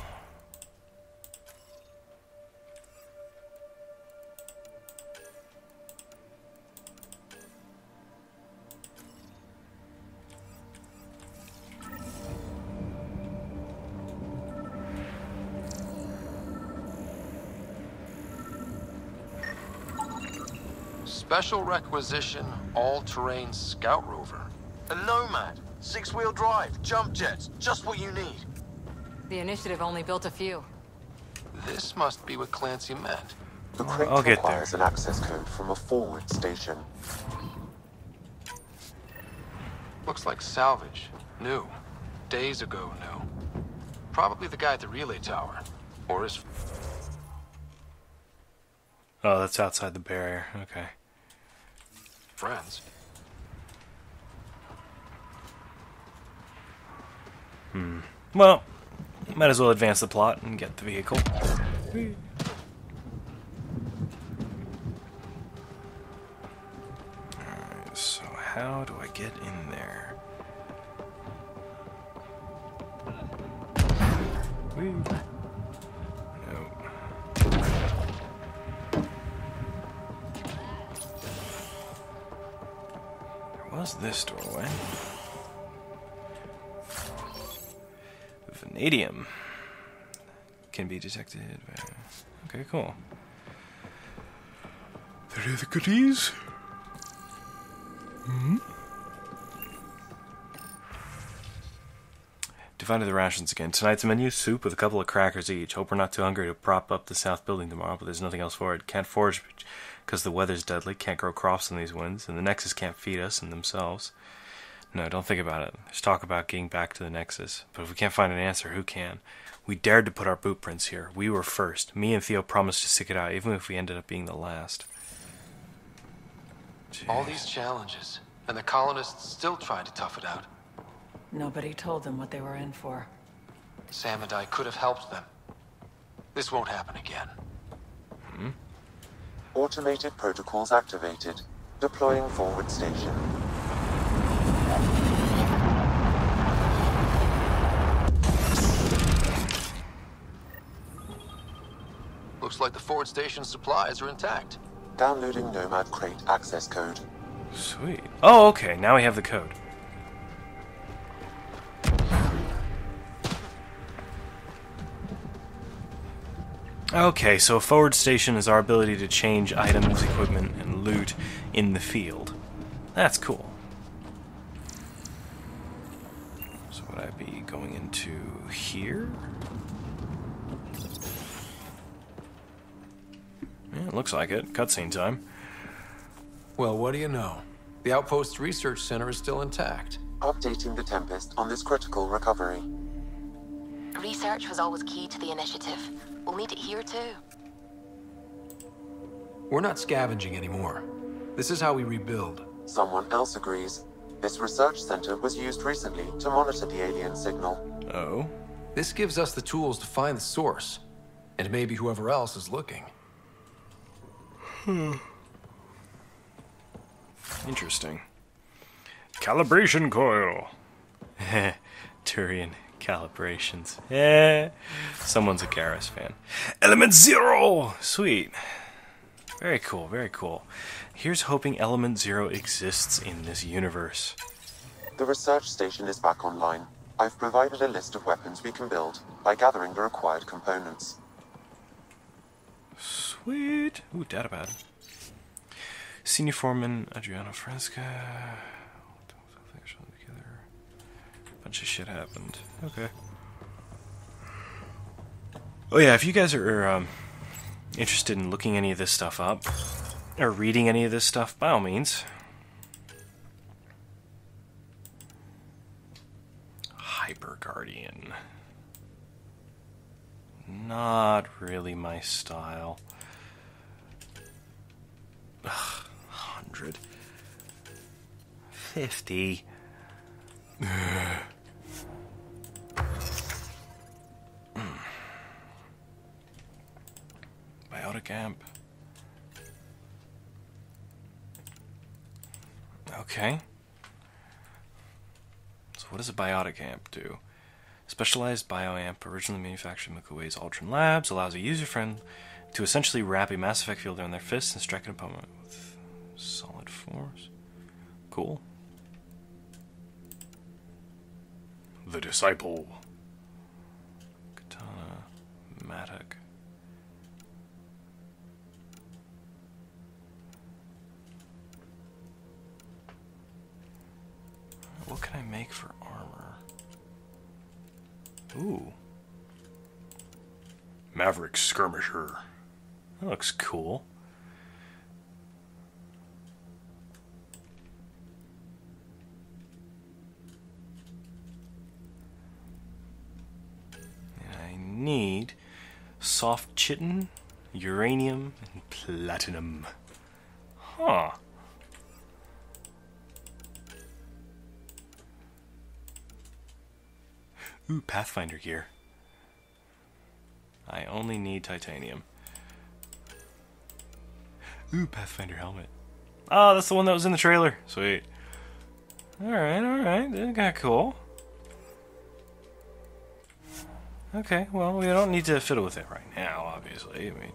Special requisition, all-terrain scout rover. A Nomad, 6-wheel drive, jump jets, just what you need. The initiative only built a few. This must be what Clancy meant. The crate I'll get requires an access code from a forward station. Looks like salvage. New. Days ago new. Probably the guy at the relay tower. Or his... Oh, that's outside the barrier. Okay. friends. Well, might as well advance the plot and get the vehicle. Alright, so how do I get in there? Whee. There was this doorway. Vanadium can be detected by... Okay, cool. There are the goodies. Divided the rations again. Tonight's menu, soup with a couple of crackers each. Hope we're not too hungry to prop up the south building tomorrow, but there's nothing else for it. Can't forage because the weather's deadly. Can't grow crops in these winds, and the Nexus can't feed us and themselves. No, don't think about it. There's talk about getting back to the Nexus. But if we can't find an answer, who can? We dared to put our boot prints here. We were first. Me and Theo promised to stick it out, even if we ended up being the last. Jeez. All these challenges, and the colonists still trying to tough it out. Nobody told them what they were in for. Sam and I could have helped them. This won't happen again. Automated protocols activated. Deploying forward station. Looks like the forward station supplies are intact. Downloading Nomad crate access code. Sweet. Oh, okay. Now we have the code. Okay, so a forward station is our ability to change items, equipment, and loot in the field. That's cool. So would I be going into here? Yeah, it looks like it. Cutscene time. Well, what do you know? The Outpost Research Center is still intact. Updating the Tempest on this critical recovery. Research was always key to the initiative. We'll need it here too. We're not scavenging anymore. This is how we rebuild. Someone else agrees. This research center was used recently to monitor the alien signal. Oh? This gives us the tools to find the source. And maybe whoever else is looking. Interesting. Calibration coil. Turian calibrations. Someone's a Garrus fan. Element 0! Sweet. Very cool, very cool. Here's hoping Element 0 exists in this universe. The research station is back online. I've provided a list of weapons we can build by gathering the required components. Sweet. Ooh, datapad. Senior Foreman Adriano Fresca. Bunch of shit happened. Okay. Oh yeah, if you guys are interested in looking any of this stuff up, or reading any of this stuff, by all means. Hyper Guardian. Not really my style. 100. 50. Biotic amp. Okay. So what does a biotic amp do? Specialized bioamp, originally manufactured in Milky Way's Ultron Labs, allows a user friend to essentially wrap a Mass Effect field around their fists and strike an opponent with solid force. Cool. The Disciple. Katana. Matic. What can I make for armor? Ooh. Maverick Skirmisher. That looks cool. And I need soft chitin, uranium, and platinum. Huh. Ooh, Pathfinder gear. I only need titanium. Ooh, Pathfinder helmet. Oh, that's the one that was in the trailer. Sweet. Alright. That got cool. Okay, well, we don't need to fiddle with it right now, obviously. I mean,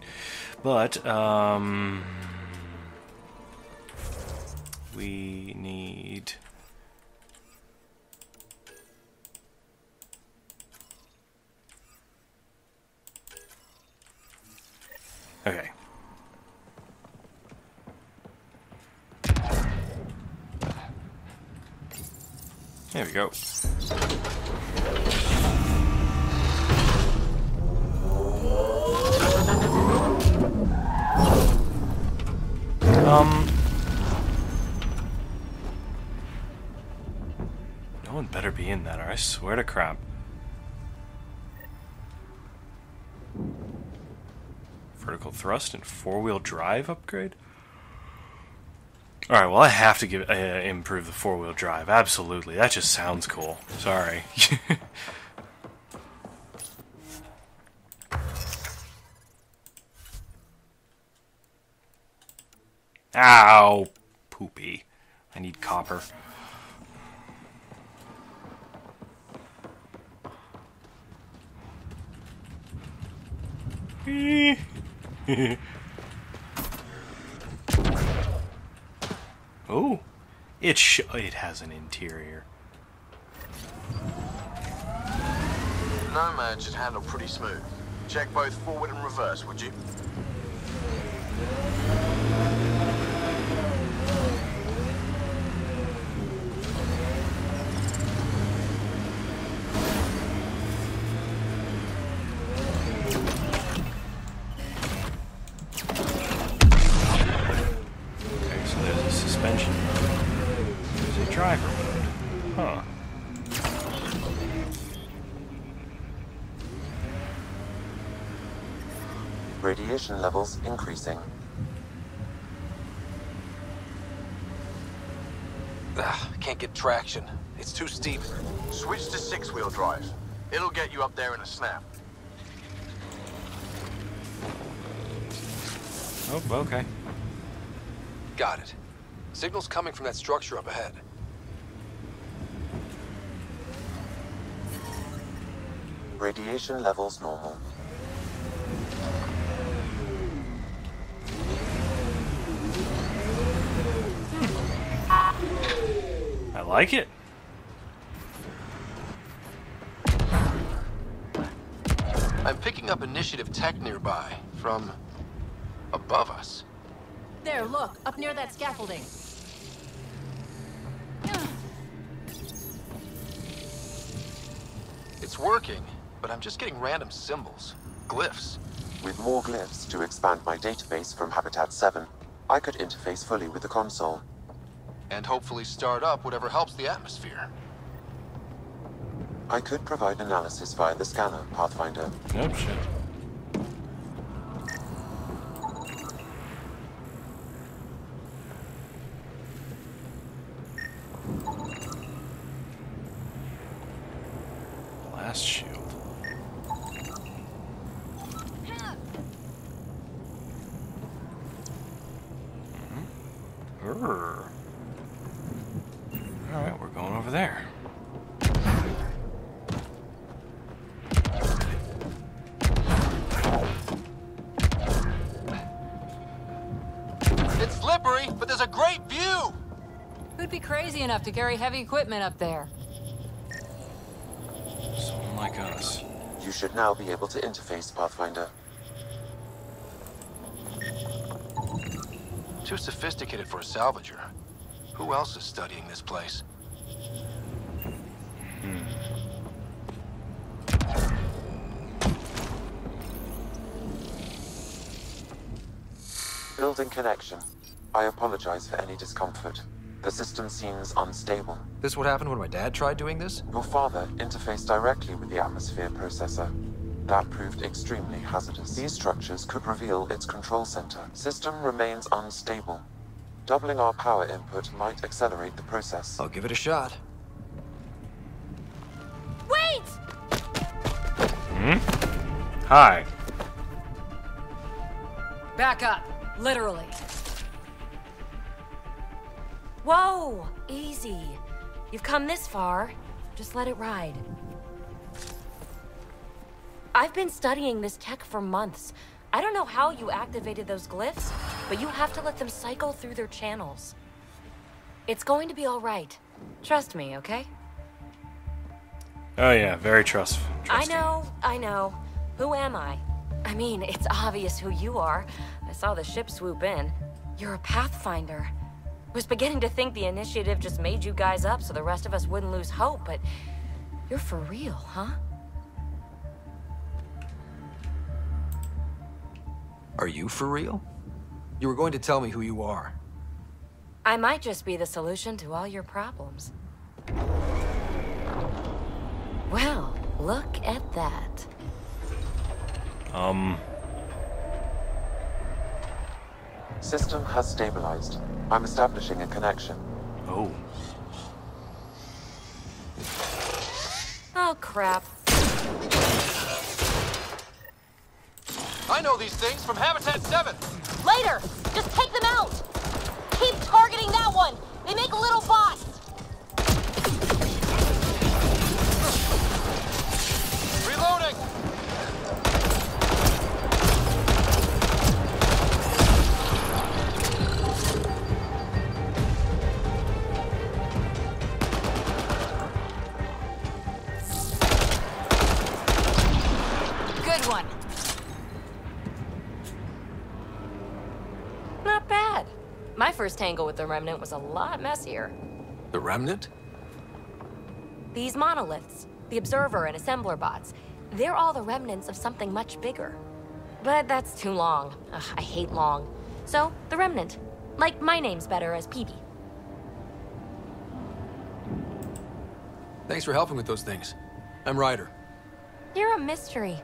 but, we need... Okay. There we go. No one better be in that, or I swear to crap. Vertical thrust and four-wheel drive upgrade? Alright, well I have to give improve the four-wheel drive. Absolutely. That just sounds cool. Sorry. Ow! Poopy. I need copper. Oh, it has an interior. Nomad should handle pretty smooth. Check both forward and reverse, would you? Driver mode. Huh. Radiation levels increasing. I can't get traction. It's too steep. Switch to six-wheel drive. It'll get you up there in a snap. Oh, okay. Got it. Signal's coming from that structure up ahead. Radiation levels normal. I like it. I'm picking up initiative tech nearby, from above us. There, look, up near that scaffolding. It's working, but I'm just getting random symbols, glyphs. With more glyphs to expand my database from Habitat 7, I could interface fully with the console. And hopefully start up whatever helps the atmosphere. I could provide analysis via the scanner, Pathfinder. Nope, shit. blast shield. Alright, we're going over there. It's slippery, but there's a great view! Who'd be crazy enough to carry heavy equipment up there? Someone like us. You should now be able to interface, Pathfinder. Too sophisticated for a salvager. Who else is studying this place? Building connection. I apologize for any discomfort. The system seems unstable. This what happened when my dad tried doing this? Your father interfaced directly with the atmosphere processor. That proved extremely hazardous. These structures could reveal its control center. System remains unstable. Doubling our power input might accelerate the process. I'll give it a shot. Wait! Hi. Back up. Literally. Whoa! Easy. You've come this far. Just let it ride. I've been studying this tech for months. I don't know how you activated those glyphs, but you have to let them cycle through their channels. It's going to be all right. Trust me, okay? Oh yeah, very trusting. I know. Who am I? I mean, it's obvious who you are. I saw the ship swoop in. You're a Pathfinder. Was beginning to think the initiative just made you guys up so the rest of us wouldn't lose hope, but you're for real, huh? Are you for real? You were going to tell me who you are. I might just be the solution to all your problems. Well, look at that. System has stabilized. I'm establishing a connection. Oh. Oh, crap. I know these things from Habitat 7! Later! Just take them out! Keep targeting that one! They make little bots! Reloading! Good one. Not bad. My first tangle with the Remnant was a lot messier. The Remnant? These monoliths, the Observer and Assembler bots, they're all the remnants of something much bigger. But that's too long. Ugh, I hate long. So, the Remnant. Like, my name's better as PB. Thanks for helping with those things. I'm Ryder. You're a mystery.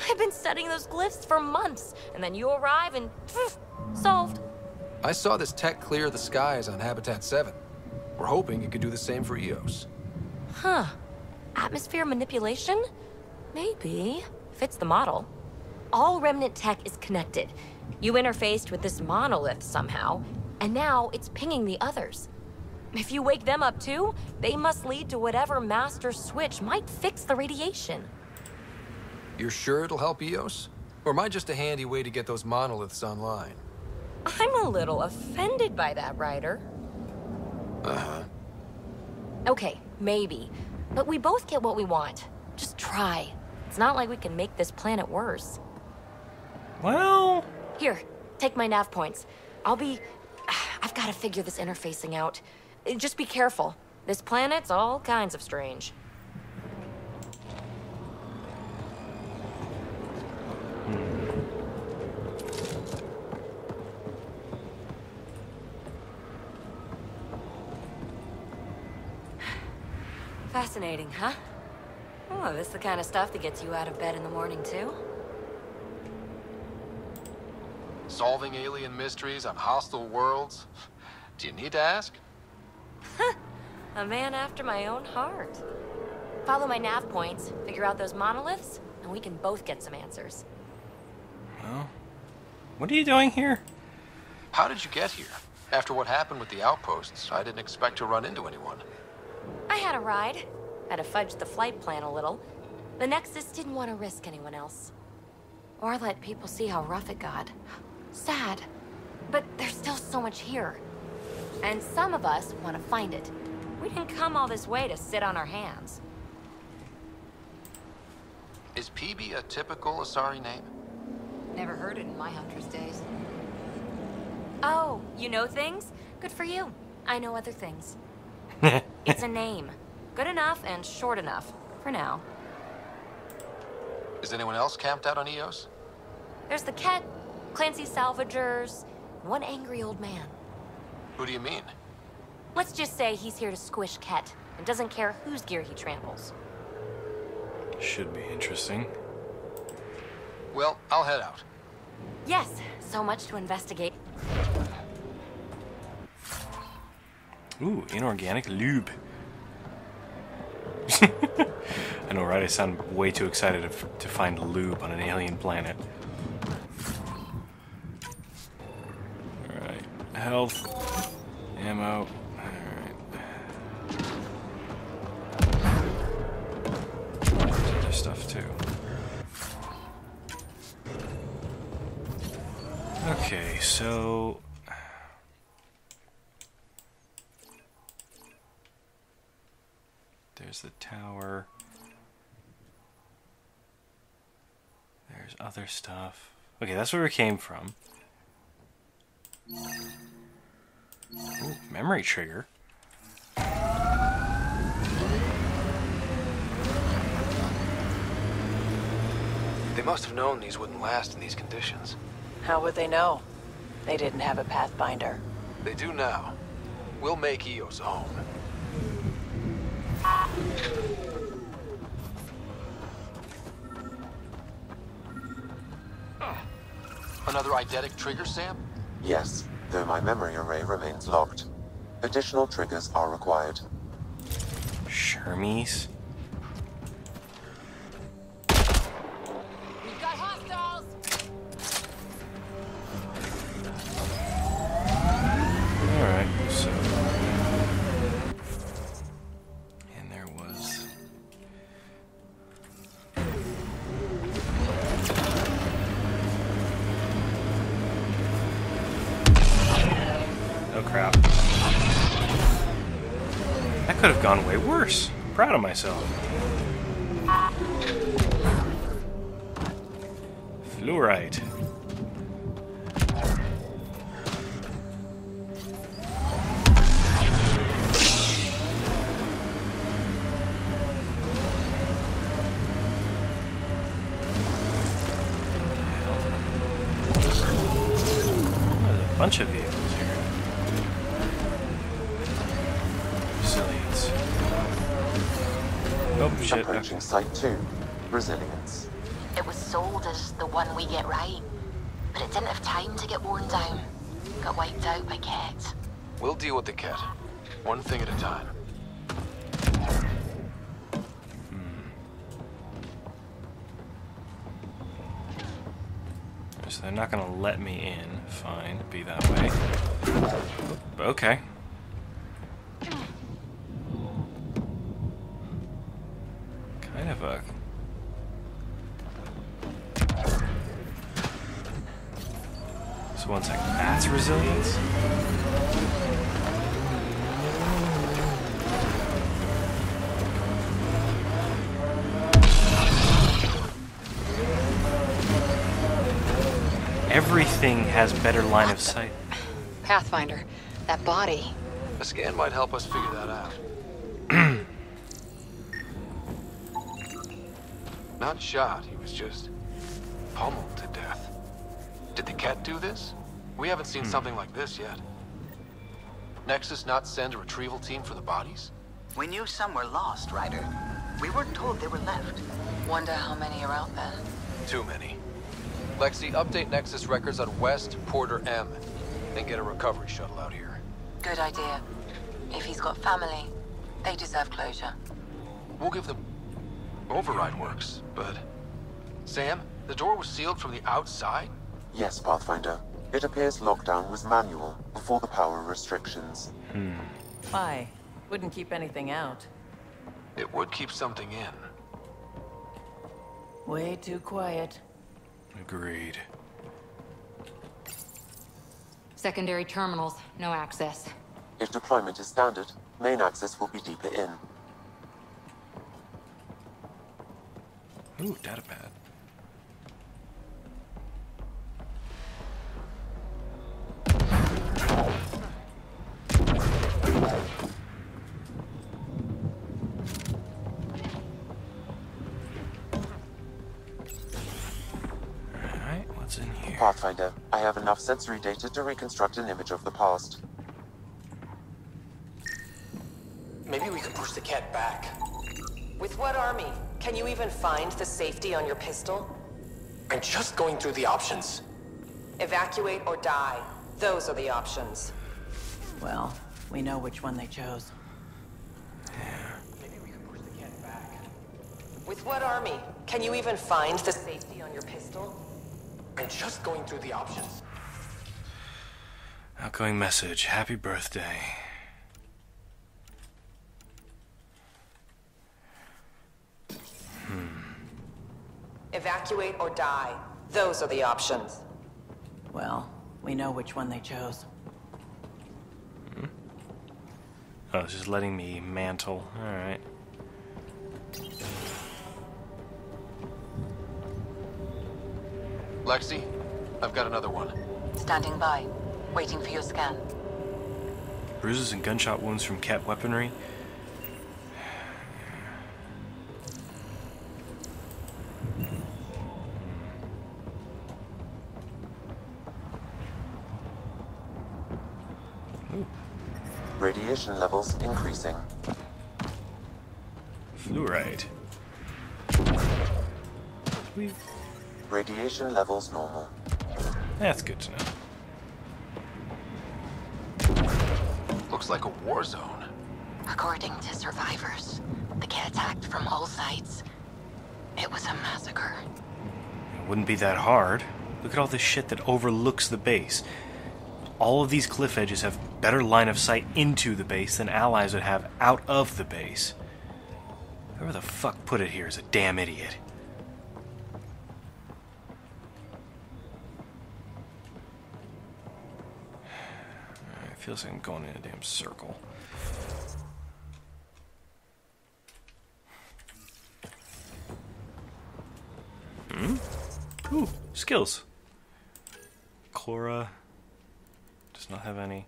I've been studying those glyphs for months, and then you arrive and poof, solved. I saw this tech clear the skies on Habitat 7. We're hoping it could do the same for EOS. Huh. Atmosphere manipulation? Maybe. Fits the model. All Remnant tech is connected. You interfaced with this monolith somehow, and now it's pinging the others. If you wake them up too, they must lead to whatever master switch might fix the radiation. You're sure it'll help EOS? Or am I just a handy way to get those monoliths online? I'm a little offended by that, Ryder. Uh-huh. Okay, maybe. But we both get what we want. Just try. It's not like we can make this planet worse. Well... Here, take my nav points. I've got to figure this interfacing out. Just be careful. This planet's all kinds of strange. Fascinating, huh? Oh, this is the kind of stuff that gets you out of bed in the morning, too? Solving alien mysteries on hostile worlds? Do you need to ask? A man after my own heart. Follow my nav points, figure out those monoliths, and we can both get some answers. Well, what are you doing here? How did you get here? After what happened with the outposts, I didn't expect to run into anyone. I had a ride. Had to fudge the flight plan a little. The Nexus didn't want to risk anyone else. Or let people see how rough it got. Sad. But there's still so much here. And some of us want to find it. We didn't come all this way to sit on our hands. Is PB a typical Asari name? Never heard it in my hunter's days. Oh, you know things? Good for you. I know other things. It's a name. Good enough and short enough. For now. Is anyone else camped out on Eos? There's the Ket, Clancy Salvagers, one angry old man. Who do you mean? Let's just say he's here to squish Ket, and doesn't care whose gear he tramples. Should be interesting. Well, I'll head out. Yes, so much to investigate. Ooh, inorganic lube. I know, right? I sound way too excited to find lube on an alien planet. Alright. Health. Ammo. Alright. Other stuff too. Okay, so... There's the tower. There's other stuff. Okay, that's where we came from. Ooh, memory trigger. They must have known these wouldn't last in these conditions. How would they know? They didn't have a Pathfinder. They do now. We'll make Eos a home. Another eidetic trigger, Sam? Yes, though my memory array remains locked. Additional triggers are required. Shermies. We've got hostiles! Alright, so... And there was... Oh crap. That could have gone way worse. I'm proud of myself. Fluorite. There's a bunch of vehicles here. Resilience. Oh shit. Approaching Site 2. Resilience. It was sold as the one we get right, but it didn't have time to get worn down. Got wiped out by Ket. We'll deal with the Ket. One thing at a time. So they're not gonna let me in. Fine, be that way. Okay. Kind of a... So one second, that's resilience? Everything has better line of sight. Pathfinder, that body. A scan might help us figure that out. Not shot, he was just pummeled to death. Did the Ket do this? We haven't seen something like this yet. Nexus not send a retrieval team for the bodies? We knew some were lost, Ryder. We weren't told they were left. Wonder how many are out there. Too many. Lexi, update Nexus records on West Porter M, and get a recovery shuttle out here. Good idea. If he's got family, they deserve closure. We'll give them... Override works, but... Sam, the door was sealed from the outside? Yes, Pathfinder. It appears lockdown was manual before the power restrictions. Why? Wouldn't keep anything out. It would keep something in. Way too quiet. Agreed. Secondary terminals, no access. If deployment is standard, main access will be deeper in. Ooh, datapad. Alright, what's in here? Pathfinder, I have enough sensory data to reconstruct an image of the past. Maybe we could push the cat back. With what army? Can you even find the safety on your pistol? I'm just going through the options. Evacuate or die. Those are the options. Well, we know which one they chose. Maybe we could push the cat back. With what army? Can you even find the safety on your pistol? I'm just going through the options. Outgoing message. Happy birthday. Evacuate or die. Those are the options. Well, we know which one they chose. Oh, it's just letting me mantle. Alright. Lexi, I've got another one. Standing by, waiting for your scan. Bruises and gunshot wounds from cat weaponry. Radiation levels increasing. Fluoride. Radiation levels normal. That's good to know. Looks like a war zone. According to survivors, the cat attacked from all sides. It was a massacre. It wouldn't be that hard. Look at all this shit that overlooks the base. All of these cliff edges have better line of sight into the base than allies would have out of the base. Whoever the fuck put it here is a damn idiot. It feels like I'm going in a damn circle. Ooh, skills. Chlora does not have any.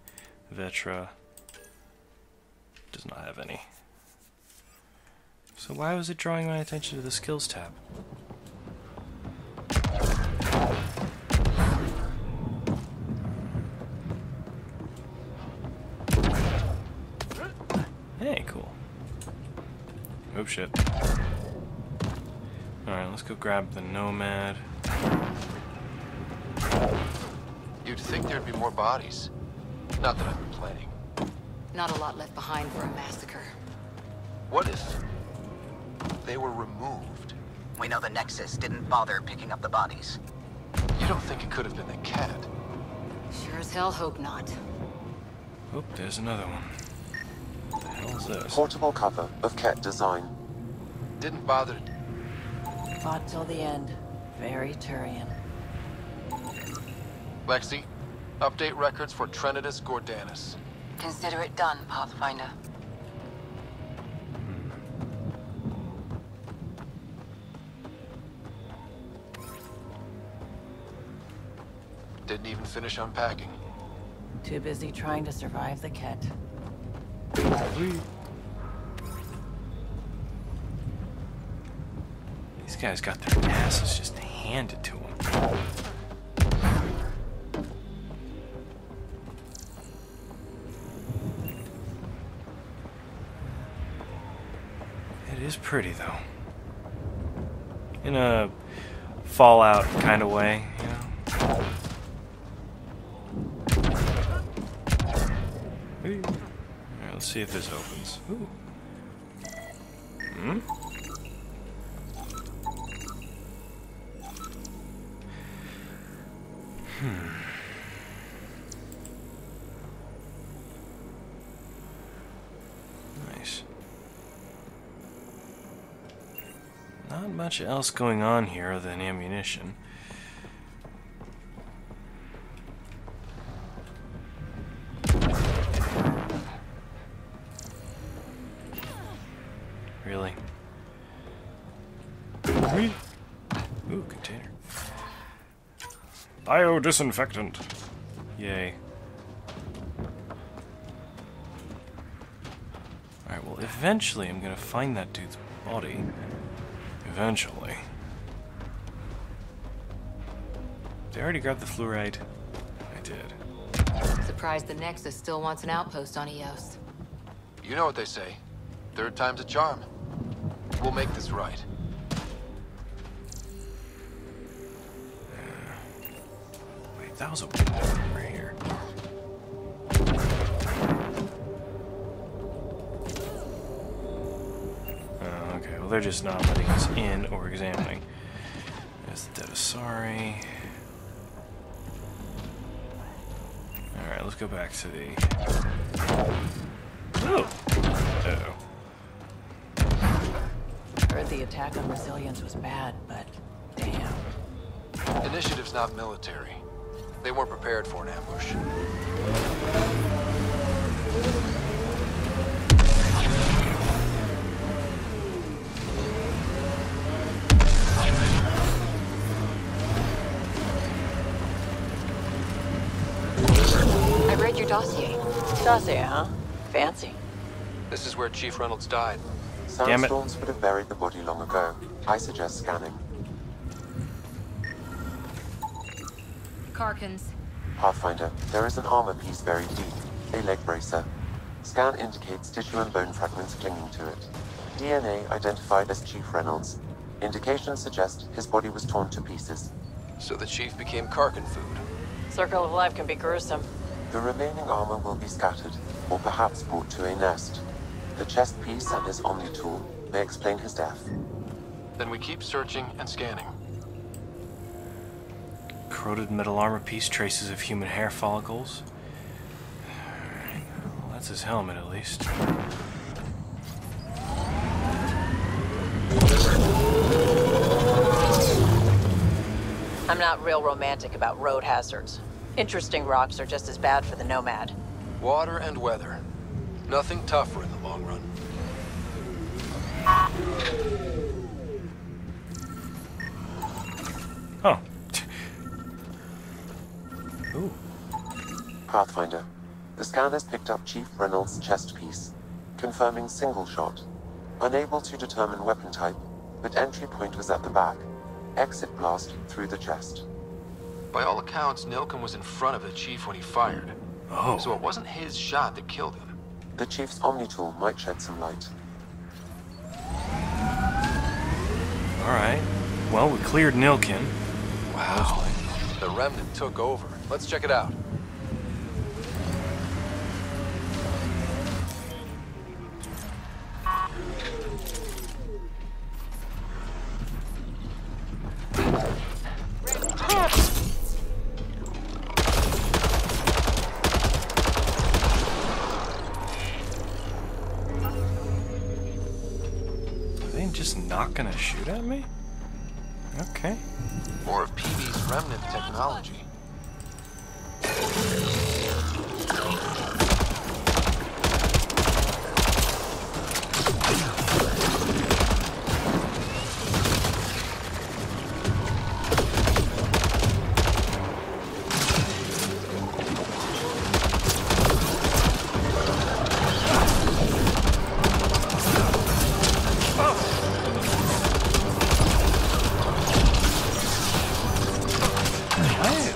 Vetra does not have any. So why was it drawing my attention to the skills tab? Hey, cool. Oh shit. Alright, let's go grab the Nomad. You'd think there'd be more bodies. Not that I've been planning. Not a lot left behind for a massacre. What if they were removed? We know the Nexus didn't bother picking up the bodies. You don't think it could have been the cat? Sure as hell hope not. Oh, there's another one. What the hell is this? Portable cover of cat design. Didn't bother. Fought till the end. Very Turian. Lexi, update records for Trinitas Gordanus. Consider it done, Pathfinder. Didn't even finish unpacking. Too busy trying to survive the Ket. These guys got their asses just handed to them. It is pretty, though. In a Fallout kind of way, you know? Alright, let's see if this opens. Ooh. Hmm? Nice. Not much else going on here other than ammunition. Really? Ooh, container. Biodisinfectant. Yay. Alright, well, eventually I'm gonna find that dude's body. Eventually. Did I already grab the fluoride? I did. Surprised the Nexus still wants an outpost on Eos. You know what they say. Third time's a charm. We'll make this right. Wait, that was a window right here. Okay, well they're just not letting us in or examining. There's the Devisari. Alright, let's go back to the... Oh! Uh-oh. Heard the attack on Resilience was bad, but damn. Initiative's not military. They weren't prepared for an ambush. I read your dossier. Dossier, huh? Fancy. This is where Chief Reynolds died. Sandstorms would have buried the body long ago. I suggest scanning. Karkins. Pathfinder, there is an armor piece buried deep, a leg bracer. Scan indicates tissue and bone fragments clinging to it. DNA identified as Chief Reynolds. Indications suggest his body was torn to pieces. So the Chief became Karkin food. Circle of life can be gruesome. The remaining armor will be scattered, or perhaps brought to a nest. The chest piece and his Omni tool may explain his death. Then we keep searching and scanning. Corroded metal armor piece, traces of human hair follicles. Alright, well, that's his helmet at least. I'm not real romantic about road hazards. Interesting rocks are just as bad for the Nomad. Water and weather. Nothing tougher in the long run. Oh. Ooh. Pathfinder, the scan has picked up Chief Reynolds' chest piece, confirming single shot. Unable to determine weapon type, but entry point was at the back. Exit blast through the chest. By all accounts, Nilken was in front of the Chief when he fired. Oh. So it wasn't his shot that killed him. The Chief's Omni tool might shed some light. Alright. Well, we cleared Nilken. Wow. The Remnant took over. Let's check it out. Just not gonna shoot at me? Okay. More of PB's Remnant technology.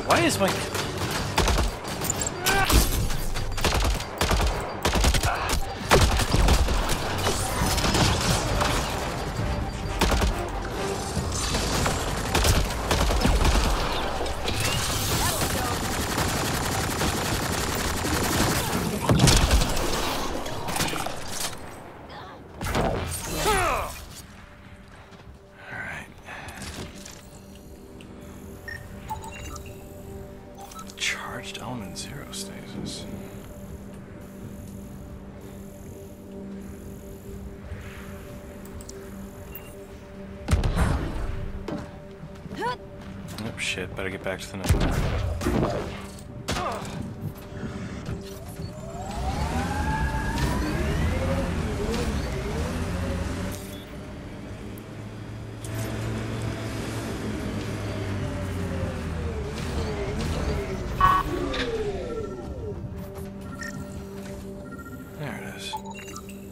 Why is my... shit, better get back to the network.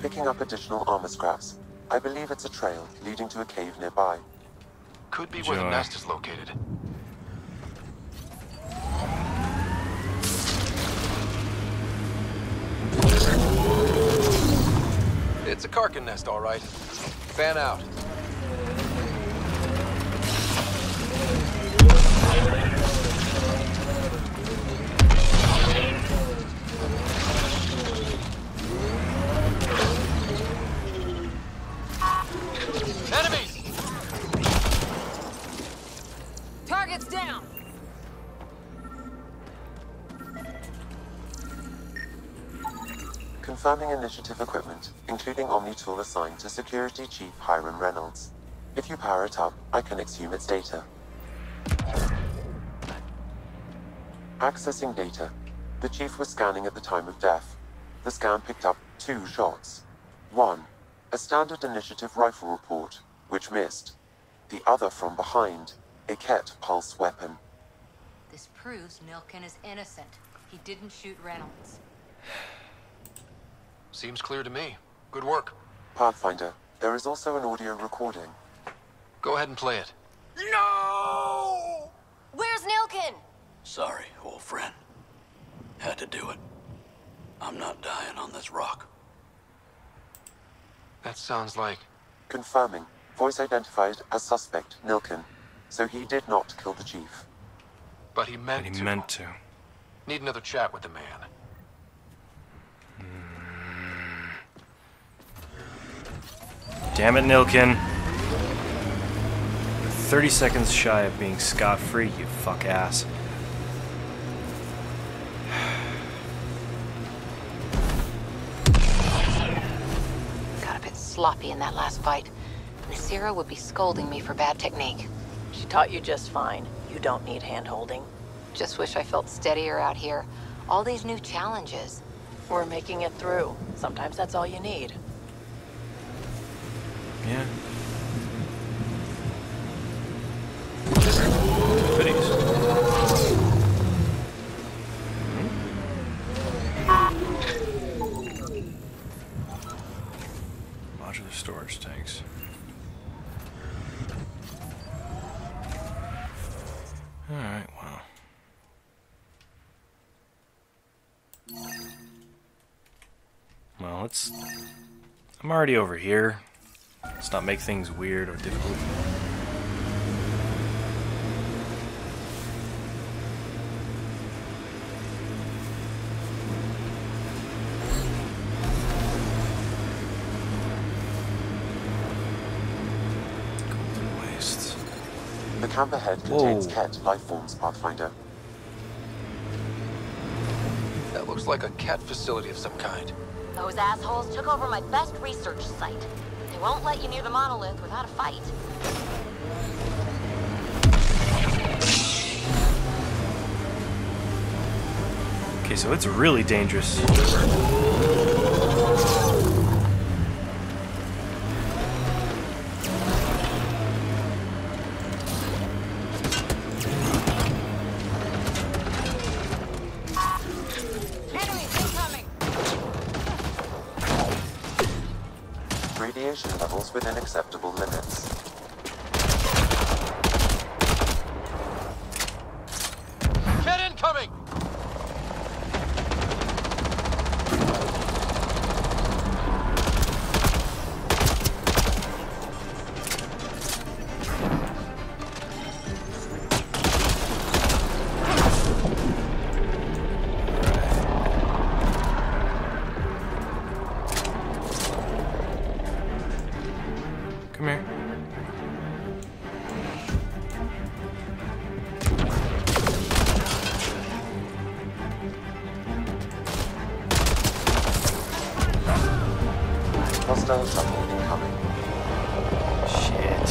Picking up additional armor scraps. I believe it's a trail leading to a cave nearby. Could be where the nest is located. It's a Karkin nest, all right. Fan out. Enemies! Target's down! Confirming initiative equipment, including Omni-tool assigned to Security Chief Hiram Reynolds. If you power it up, I can exhume its data. Accessing data. The Chief was scanning at the time of death. The scan picked up 2 shots. 1. A standard initiative rifle report, which missed. The other from behind, a Ket pulse weapon. This proves Nilkin is innocent. He didn't shoot Reynolds. Seems clear to me. Good work. Pathfinder, there is also an audio recording. Go ahead and play it. No! Where's Nilkin? Sorry, old friend. Had to do it. I'm not dying on this rock. That sounds like... Confirming. Voice identified as suspect, Nilkin. So he did not kill the Chief. But he meant to. meant to. Need another chat with the man. Damn it, Nilkin. 30 seconds shy of being scot-free, you fuck ass. Got a bit sloppy in that last fight. Nasira would be scolding me for bad technique. She taught you just fine. You don't need hand-holding. Just wish I felt steadier out here. All these new challenges. We're making it through. Sometimes that's all you need. Yeah. Goodies. Modular storage tanks. Alright, wow. Well, let's... I'm already over here. Let's not make things weird or difficult. Golden wastes. The camp ahead contains Ket life forms, Pathfinder. That looks like a Ket facility of some kind. Those assholes took over my best research site. They won't let you near the monolith without a fight. Okay, so it's really dangerous. Radiation levels within acceptable limits. Ket incoming! Come here. Hostile shuttle incoming. Shit.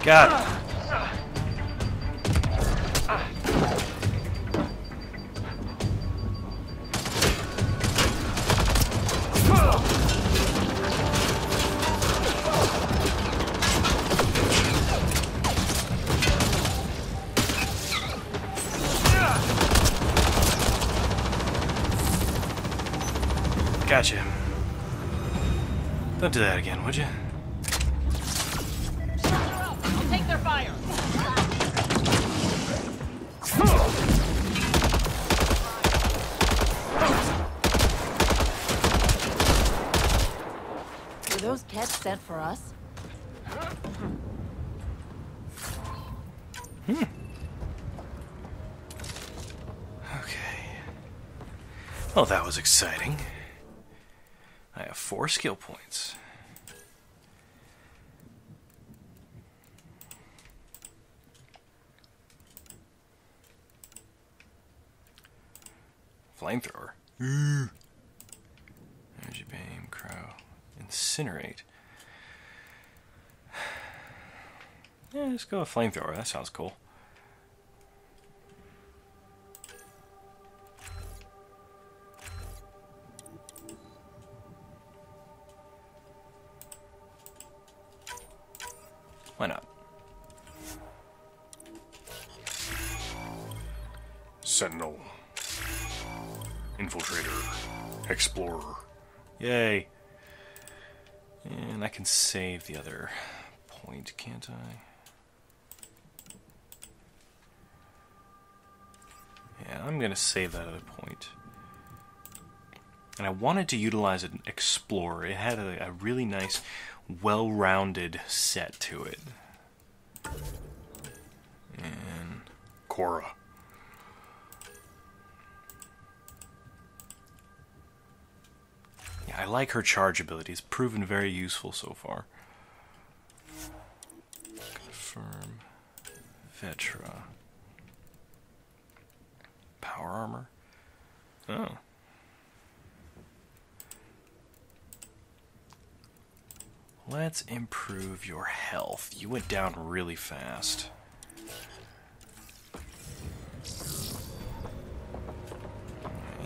God. Gotcha. Don't do that again, would you? I'll take their fire. Were those cats sent for us? Okay. Well, that was exciting. I have 4 skill points. Flamethrower. Energy beam, crow, incinerate. Yeah, let's go with flamethrower. That sounds cool. Why not? Sentinel. Infiltrator. Explorer. Yay. And I can save the other point, can't I? Yeah, I'm going to save that other point. And I wanted to utilize an Explorer. It had a really nice, well-rounded set to it. And Cora. Yeah, I like her charge ability. It's proven very useful so far. Confirm. Vetra. Power armor. Oh. Let's improve your health. You went down really fast.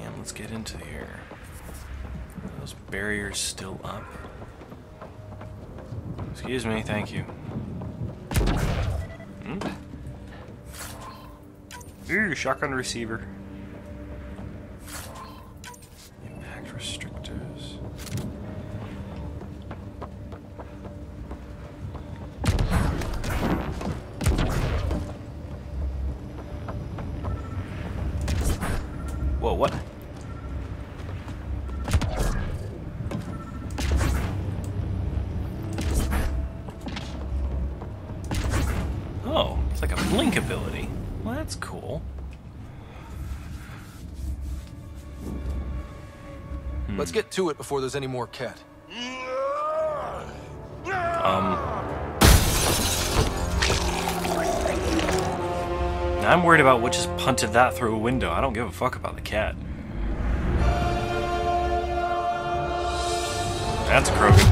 And let's get into here. Are those barriers still up? Excuse me, thank you. Ooh, shotgun receiver. Impact restrictors. Whoa, what? Oh, it's like a blink ability. Well, that's cool. Let's get to it before there's any more cat. I'm worried about what just punted that through a window. I don't give a fuck about the cat. That's Krogan.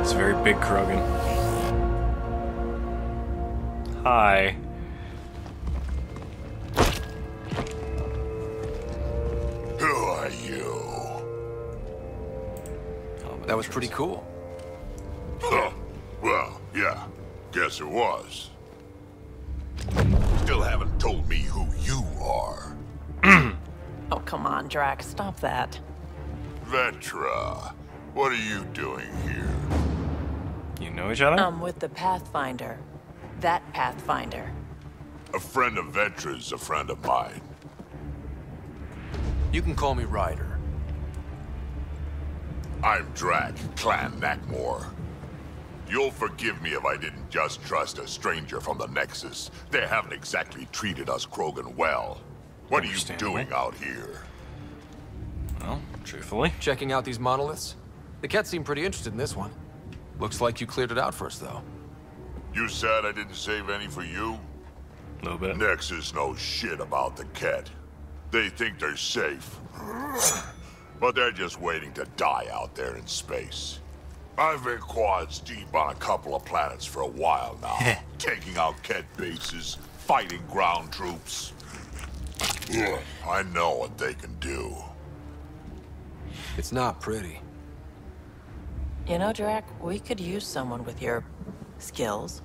It's a very big Krogan. Hi. Who are you? That was pretty cool. Huh. Well, yeah. Guess it was. Still haven't told me who you are. Oh, come on, Drax. Stop that. Vetra, what are you doing here? You know each other? I'm with the Pathfinder. That Pathfinder. A friend of Vetra's a friend of mine. You can call me Ryder. I'm Drac, Clan Nakmor. You'll forgive me if I didn't just trust a stranger from the Nexus. They haven't exactly treated us Krogan well. What are you doing out here? Well, truthfully. Checking out these monoliths? The cat seemed pretty interested in this one. Looks like you cleared it out first, though. You said I didn't save any for you? A little bit. Nexus knows shit about the cat. They think they're safe. But they're just waiting to die out there in space. I've been quads deep on a couple of planets for a while now. Taking out Ket bases, fighting ground troops. I know what they can do. It's not pretty. You know, Drac, we could use someone with your skills.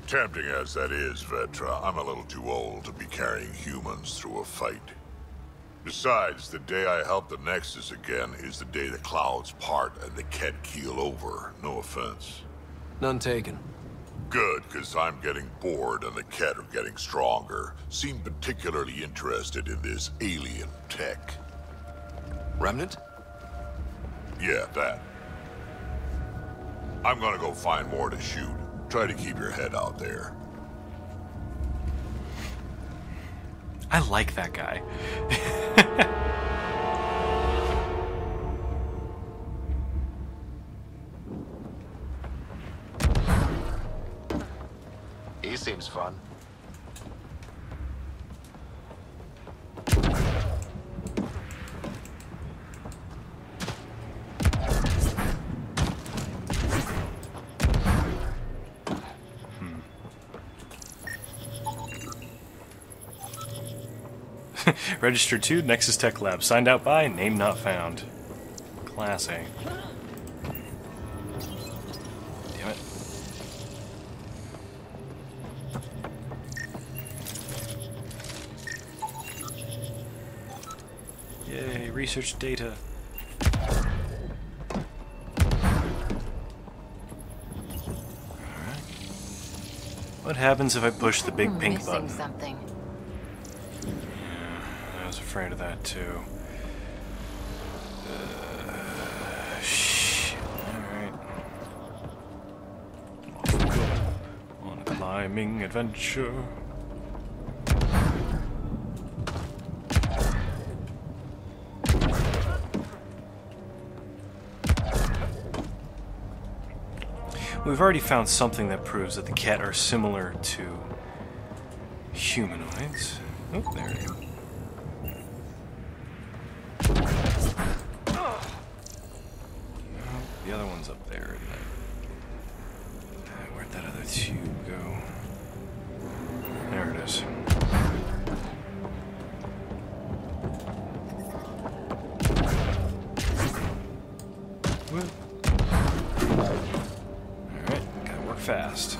Tempting as that is, Vetra, I'm a little too old to be carrying humans through a fight. Besides, the day I help the Nexus again is the day the clouds part and the Ket keel over. No offense. None taken. Good, because I'm getting bored and the Ket are getting stronger. Seem particularly interested in this alien tech. Remnant? Yeah, that. I'm gonna go find more to shoot. Try to keep your head out there. I like that guy. He seems fun. Registered to Nexus Tech Lab. Signed out by name not found. Class A. Damn it. Yay, research data. Alright. What happens if I push the big pink button? Something. I was afraid of that too. Shit. Alright. Off we go on a climbing adventure. We've already found something that proves that the Ket are similar to humanoids. Oh, there we go. The other one's up there, isn't it? Where'd that other tube go? There it is. Alright, gotta work fast.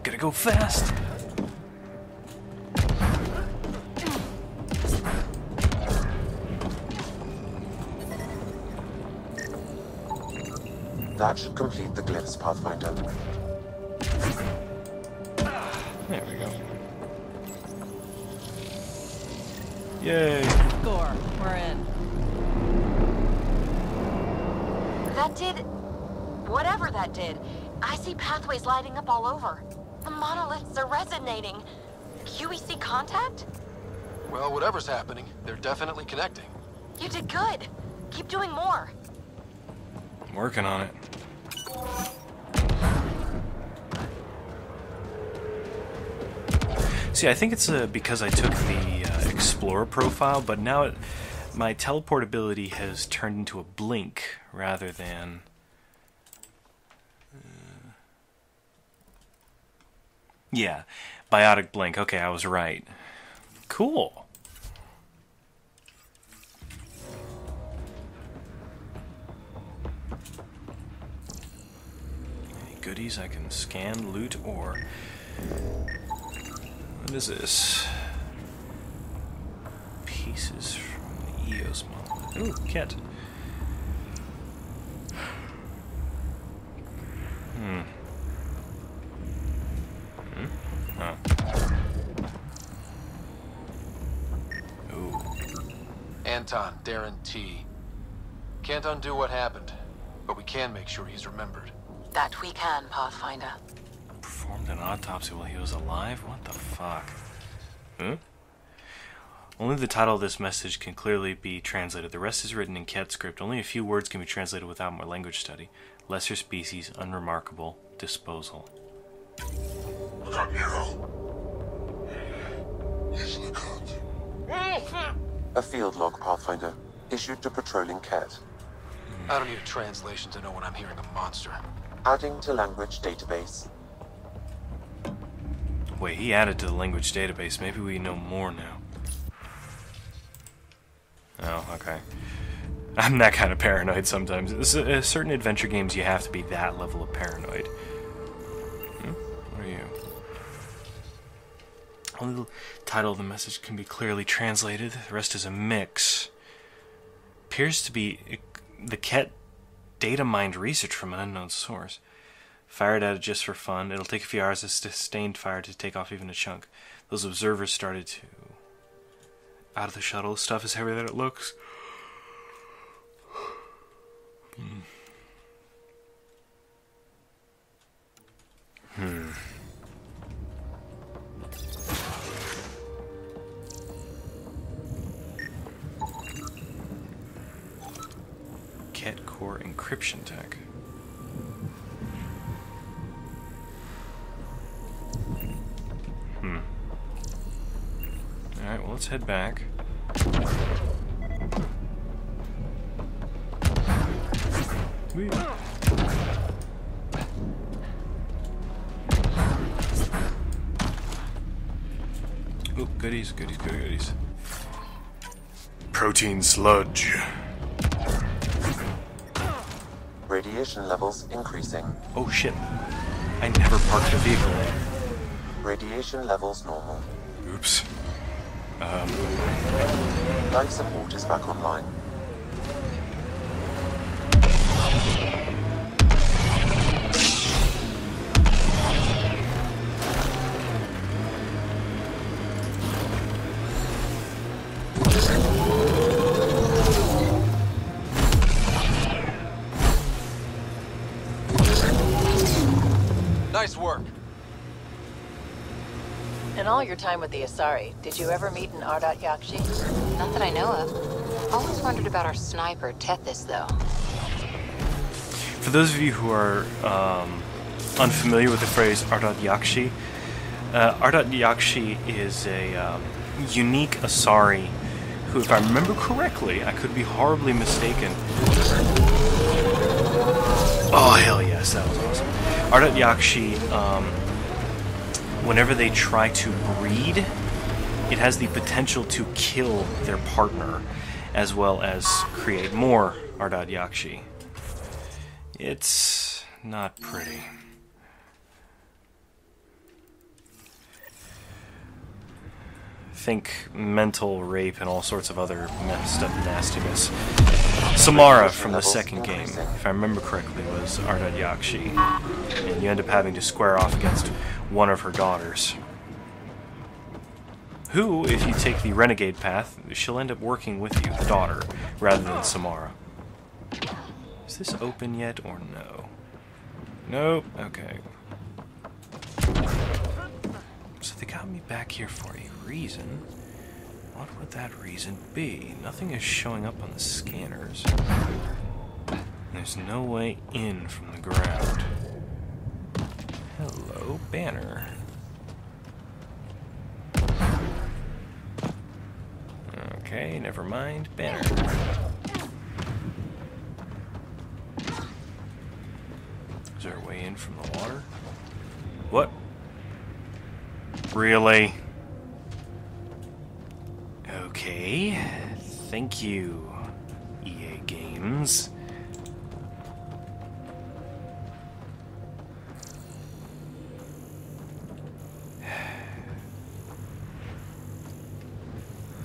Gotta go fast! That should complete the glyphs, Pathfinder. There we go. Yay! Score. We're in. That did... whatever that did. I see pathways lighting up all over. The monoliths are resonating. QEC contact? Well, whatever's happening, they're definitely connecting. You did good. Keep doing more. I'm working on it. See, I think it's because I took the Explorer profile, but now my teleportability has turned into a blink rather than... yeah, biotic blink. Okay, I was right. Cool. Any goodies I can scan, loot, or... what is this? Pieces from the EOS model. Ooh, Ket. Oh. Ooh. Anton, Darren T. Can't undo what happened, but we can make sure he's remembered. That we can, Pathfinder. Performed an autopsy while he was alive? What the fuck? Huh? Only the title of this message can clearly be translated. The rest is written in Ket script. Only a few words can be translated without more language study. Lesser species, unremarkable, disposal. A field log, Pathfinder, issued to patrolling Ket. I don't need a translation to know when I'm hearing a monster. Adding to language database. Wait, he added to the language database. Maybe we know more now. Oh, okay. I'm that kind of paranoid sometimes. Certain adventure games, you have to be that level of paranoid. What are you? Only the title of the message can be clearly translated. The rest is a mix. Appears to be the Ket data mined research from an unknown source. Fired at it just for fun. It'll take a few hours of sustained fire to take off even a chunk. Those observers started to... Out of the shuttle, stuff is heavier than it looks. Ket core encryption tech. Alright, well, let's head back. Whee. Oh, goodies, goodies, goodies. Protein sludge. Radiation levels increasing. Oh shit. I never parked the vehicle. Radiation levels normal. Oops. Life support is back online. Nice work. In all your time with the Asari, did you ever meet an Ardat Yakshi? Not that I know of. Always wondered about our sniper, Tethys, though. For those of you who are unfamiliar with the phrase Ardat Yakshi, Ardat Yakshi is a unique Asari who, if I remember correctly, I could be horribly mistaken. Oh, hell yes, that was awesome. Ardat Yakshi, whenever they try to breed, it has the potential to kill their partner, as well as create more Ardat Yakshi. It's not pretty. Think mental rape and all sorts of other messed up nastiness. Samara from the second game, if I remember correctly, was Ardat Yakshi, and you end up having to square off against one of her daughters, who, if you take the renegade path, she'll end up working with you, the daughter, rather than Samara. Is this open yet, or no? Nope, okay. So they got me back here for a reason. What would that reason be? Nothing is showing up on the scanners. There's no way in from the ground. Hello, banner. Okay, never mind. Banner. Is there a way in from the water? What? Really? Okay. Thank you, EA Games.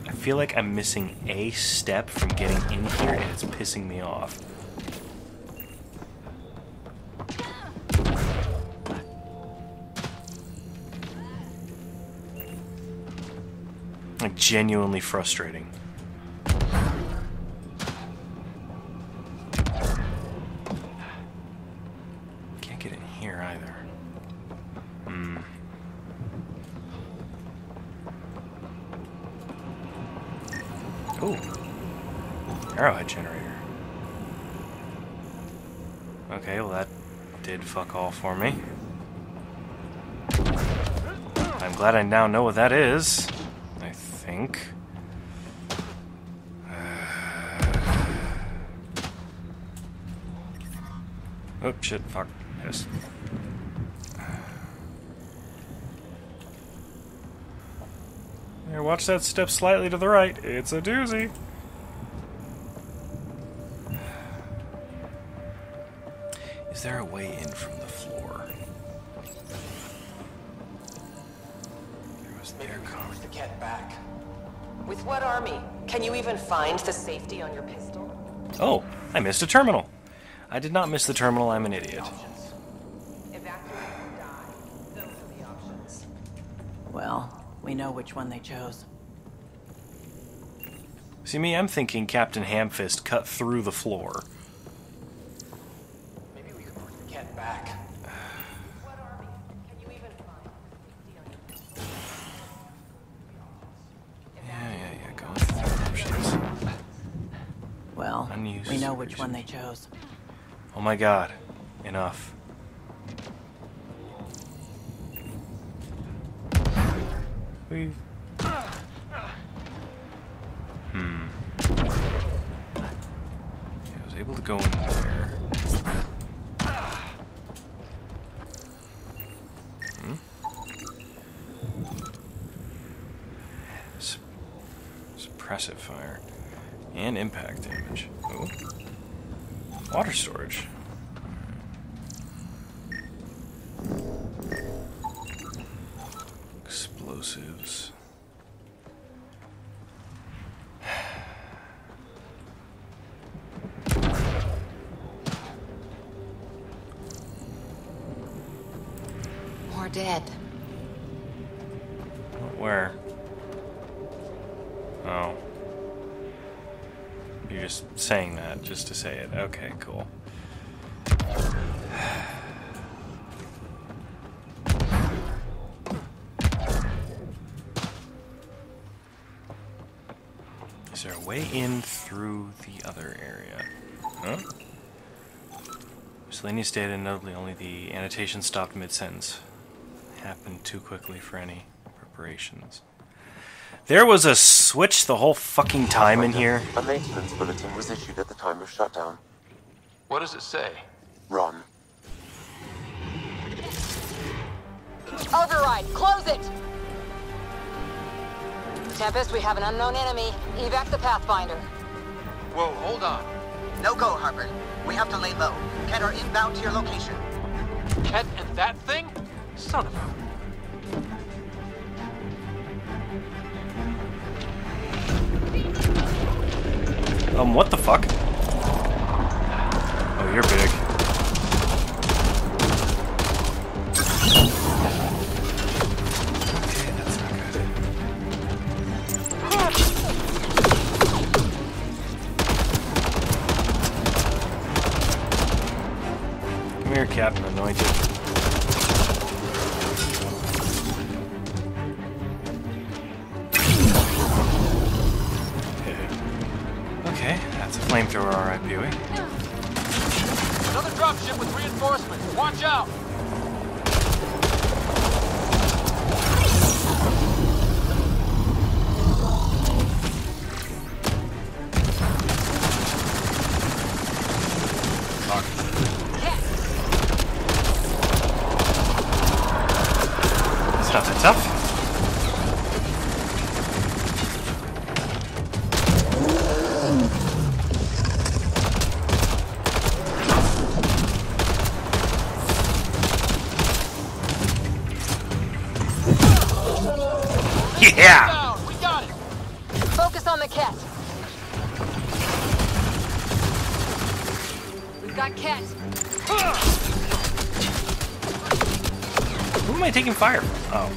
I feel like I'm missing a step from getting in here, and it's pissing me off. Like, genuinely frustrating. Can't get in here either. Ooh. Arrowhead generator. Okay, well that did fuck all for me. I'm glad I now know what that is. I think. Oh, shit, fuck. Yes. Here, watch that step slightly to the right. It's a doozy. Is there a way in from the floor? Maybe we can push the cat back. With what army? Can you even find the safety on your pistol? Oh, I missed a terminal. I did not miss the terminal, I'm an idiot. Well, we know which one they chose. See me, I'm thinking Captain Hamfist cut through the floor. Maybe we can push the cat back. Yeah, going through options. Well, Unused we know which one they chose. Oh my god. Enough. We... I was able to go in there. Suppressive fire. And impact damage. Ooh. Water storage. Explosives. More dead. Where? Oh. You're just saying that just to say it. Okay, cool. Is there a way in through the other area? Huh? Miscellaneous data, notably only the annotation stopped mid-sentence. Happened too quickly for any preparations. There was a switch the whole fucking time in here. A maintenance bulletin was issued at the time of shutdown. What does it say? Run. Override, close it! Tempest, we have an unknown enemy. Evac the Pathfinder. Whoa, hold on. No go, Harper. We have to lay low. Ken are inbound to your location. Ket and that thing? Son of a... What the fuck? Oh, you're big. Okay, that's not good. Come here, Captain Anointed. Okay, that's a flamethrower, alright, Buey. Another dropship with reinforcements. Watch out! Fuck. It's not that tough. Yeah! We got it! Focus on the cat. We've got cat. Who am I taking fire from? Oh.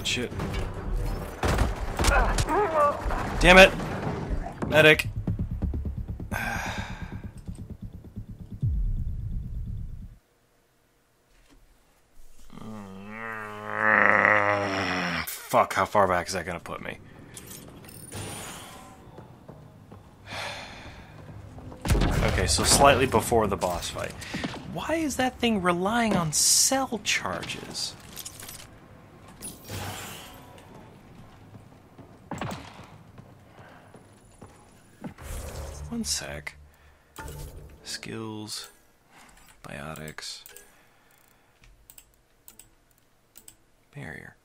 Shit. Damn it! Medic! Fuck, how far back is that gonna put me? Okay, so slightly before the boss fight. Why is that thing relying on cell charges? One sec. Skills, biotics, barrier.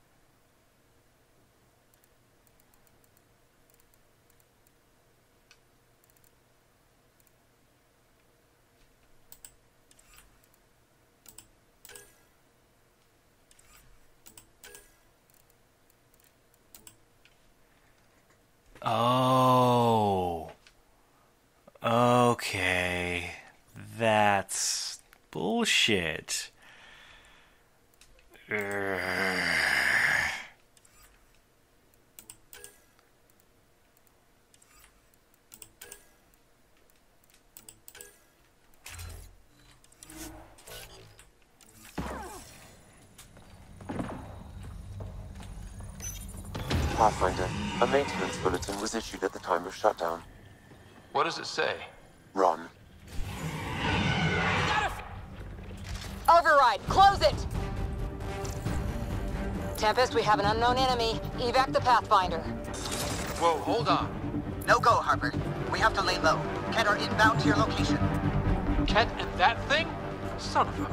Oh. Okay. That's bullshit. Pathfinder, a maintenance bulletin was issued at the time of shutdown. What does it say? Run. Override, close it! Tempest, we have an unknown enemy. Evac the Pathfinder. Whoa, hold on. No go, Harper. We have to lay low. Ket are inbound to your location. Ket and that thing? Son of a...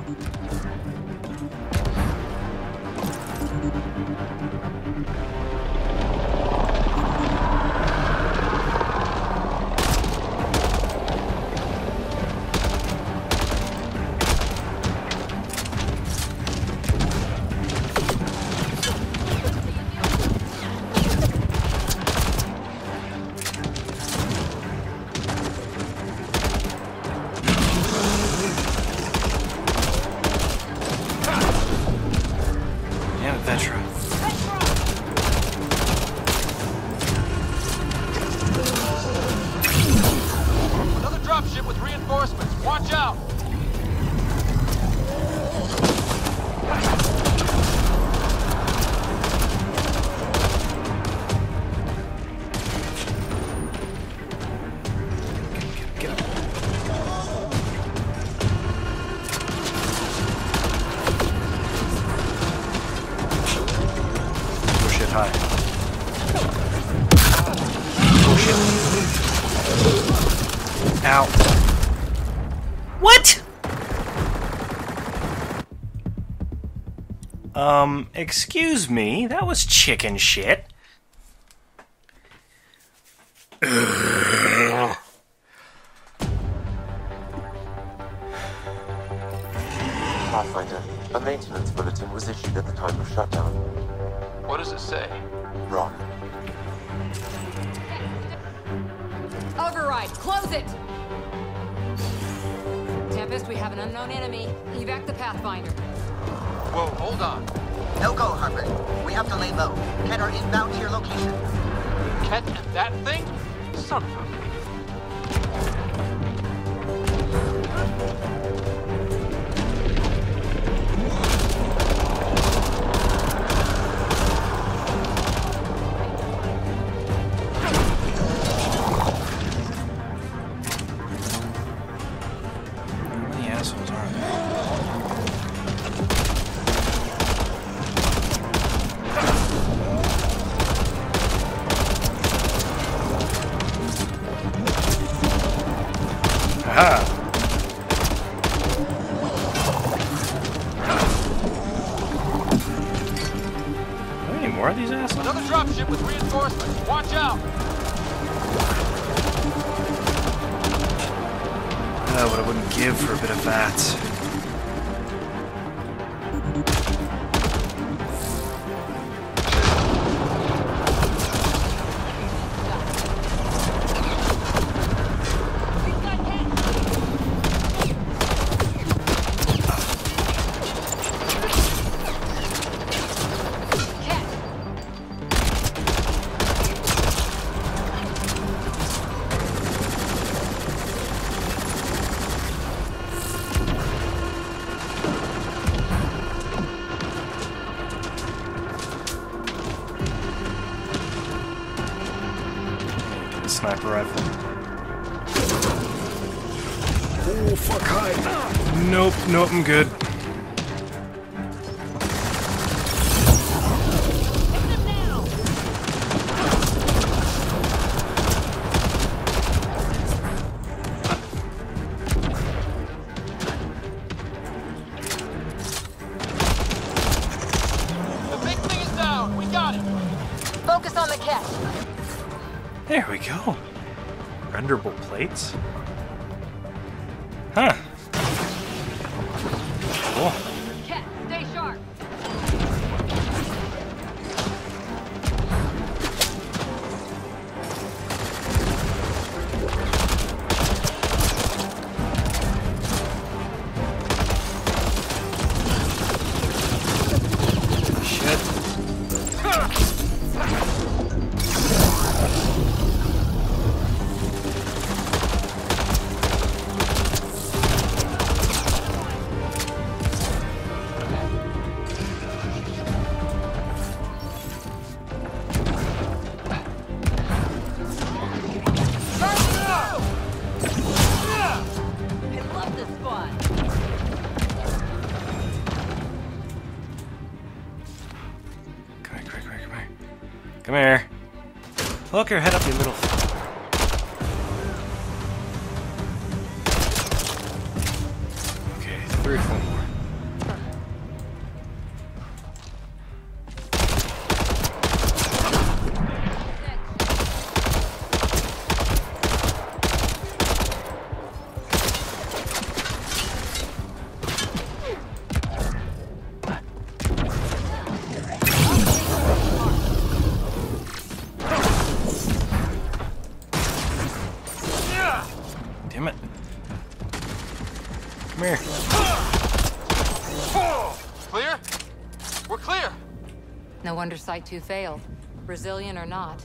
Ow. What? Excuse me, that was chicken shit. Pathfinder, a maintenance bulletin was issued at the time of shutdown. What does it say? Run. Override, close it! Tempest, we have an unknown enemy. Evac the Pathfinder. Whoa, hold on. No go, Harper. We have to lay low. Ket are inbound to your location. Ket and that thing? Son of a... More of these assholes? Another dropship with reinforcements. Watch out! What I wouldn't give for a bit of that. Sniper rifle. Oh, fuck, hide. Nope, nope, I'm good. There we go. Renderable plates? Huh. Cool. Cat, stay sharp. Come here. Hook your head up, you little... Okay, 3 or 4 more. Damn it. Come here. Clear? We're clear. No wonder Site 2 failed. Brazilian or not.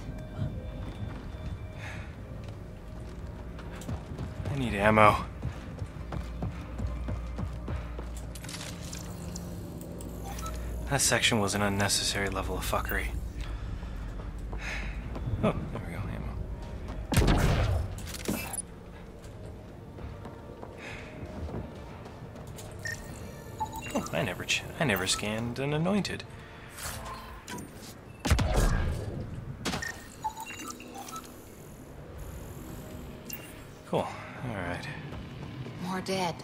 I need ammo. That section was an unnecessary level of fuckery. Oh, there we go, ammo. Oh, I never scanned an anointed. Cool. All right. More dead.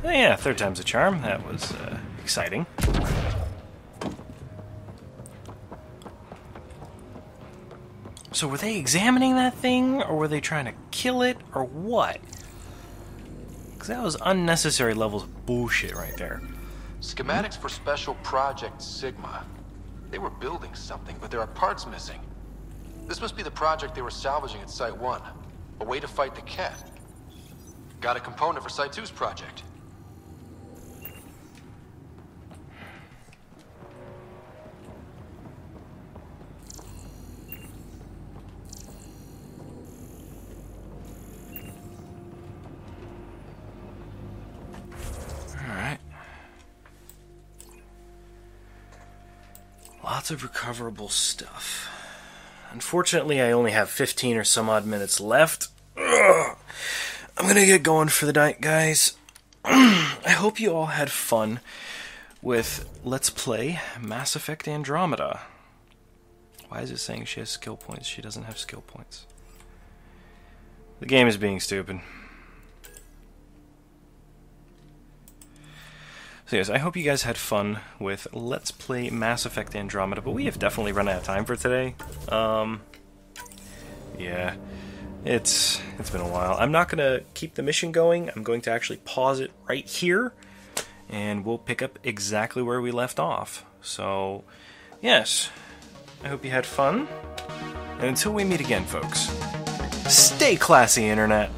Oh, yeah, 3rd time's a charm. That was exciting. So were they examining that thing, or were they trying to kill it, or what? Because that was unnecessary levels of bullshit right there. Schematics for Special Project Sigma. They were building something, but there are parts missing. This must be the project they were salvaging at Site 1. A way to fight the Ket. Got a component for Site 2's project. Lots of recoverable stuff. Unfortunately, I only have 15 or some odd minutes left. Ugh. I'm gonna get going for the night, guys. I hope you all had fun with Let's Play Mass Effect Andromeda. Why is it saying she has skill points? She doesn't have skill points. The game is being stupid. So yes, I hope you guys had fun with Let's Play Mass Effect Andromeda, but we have definitely run out of time for today. Yeah, it's been a while. I'm not going to keep the mission going. I'm going to actually pause it right here, and we'll pick up exactly where we left off. So, yes, I hope you had fun, and until we meet again, folks, stay classy, Internet!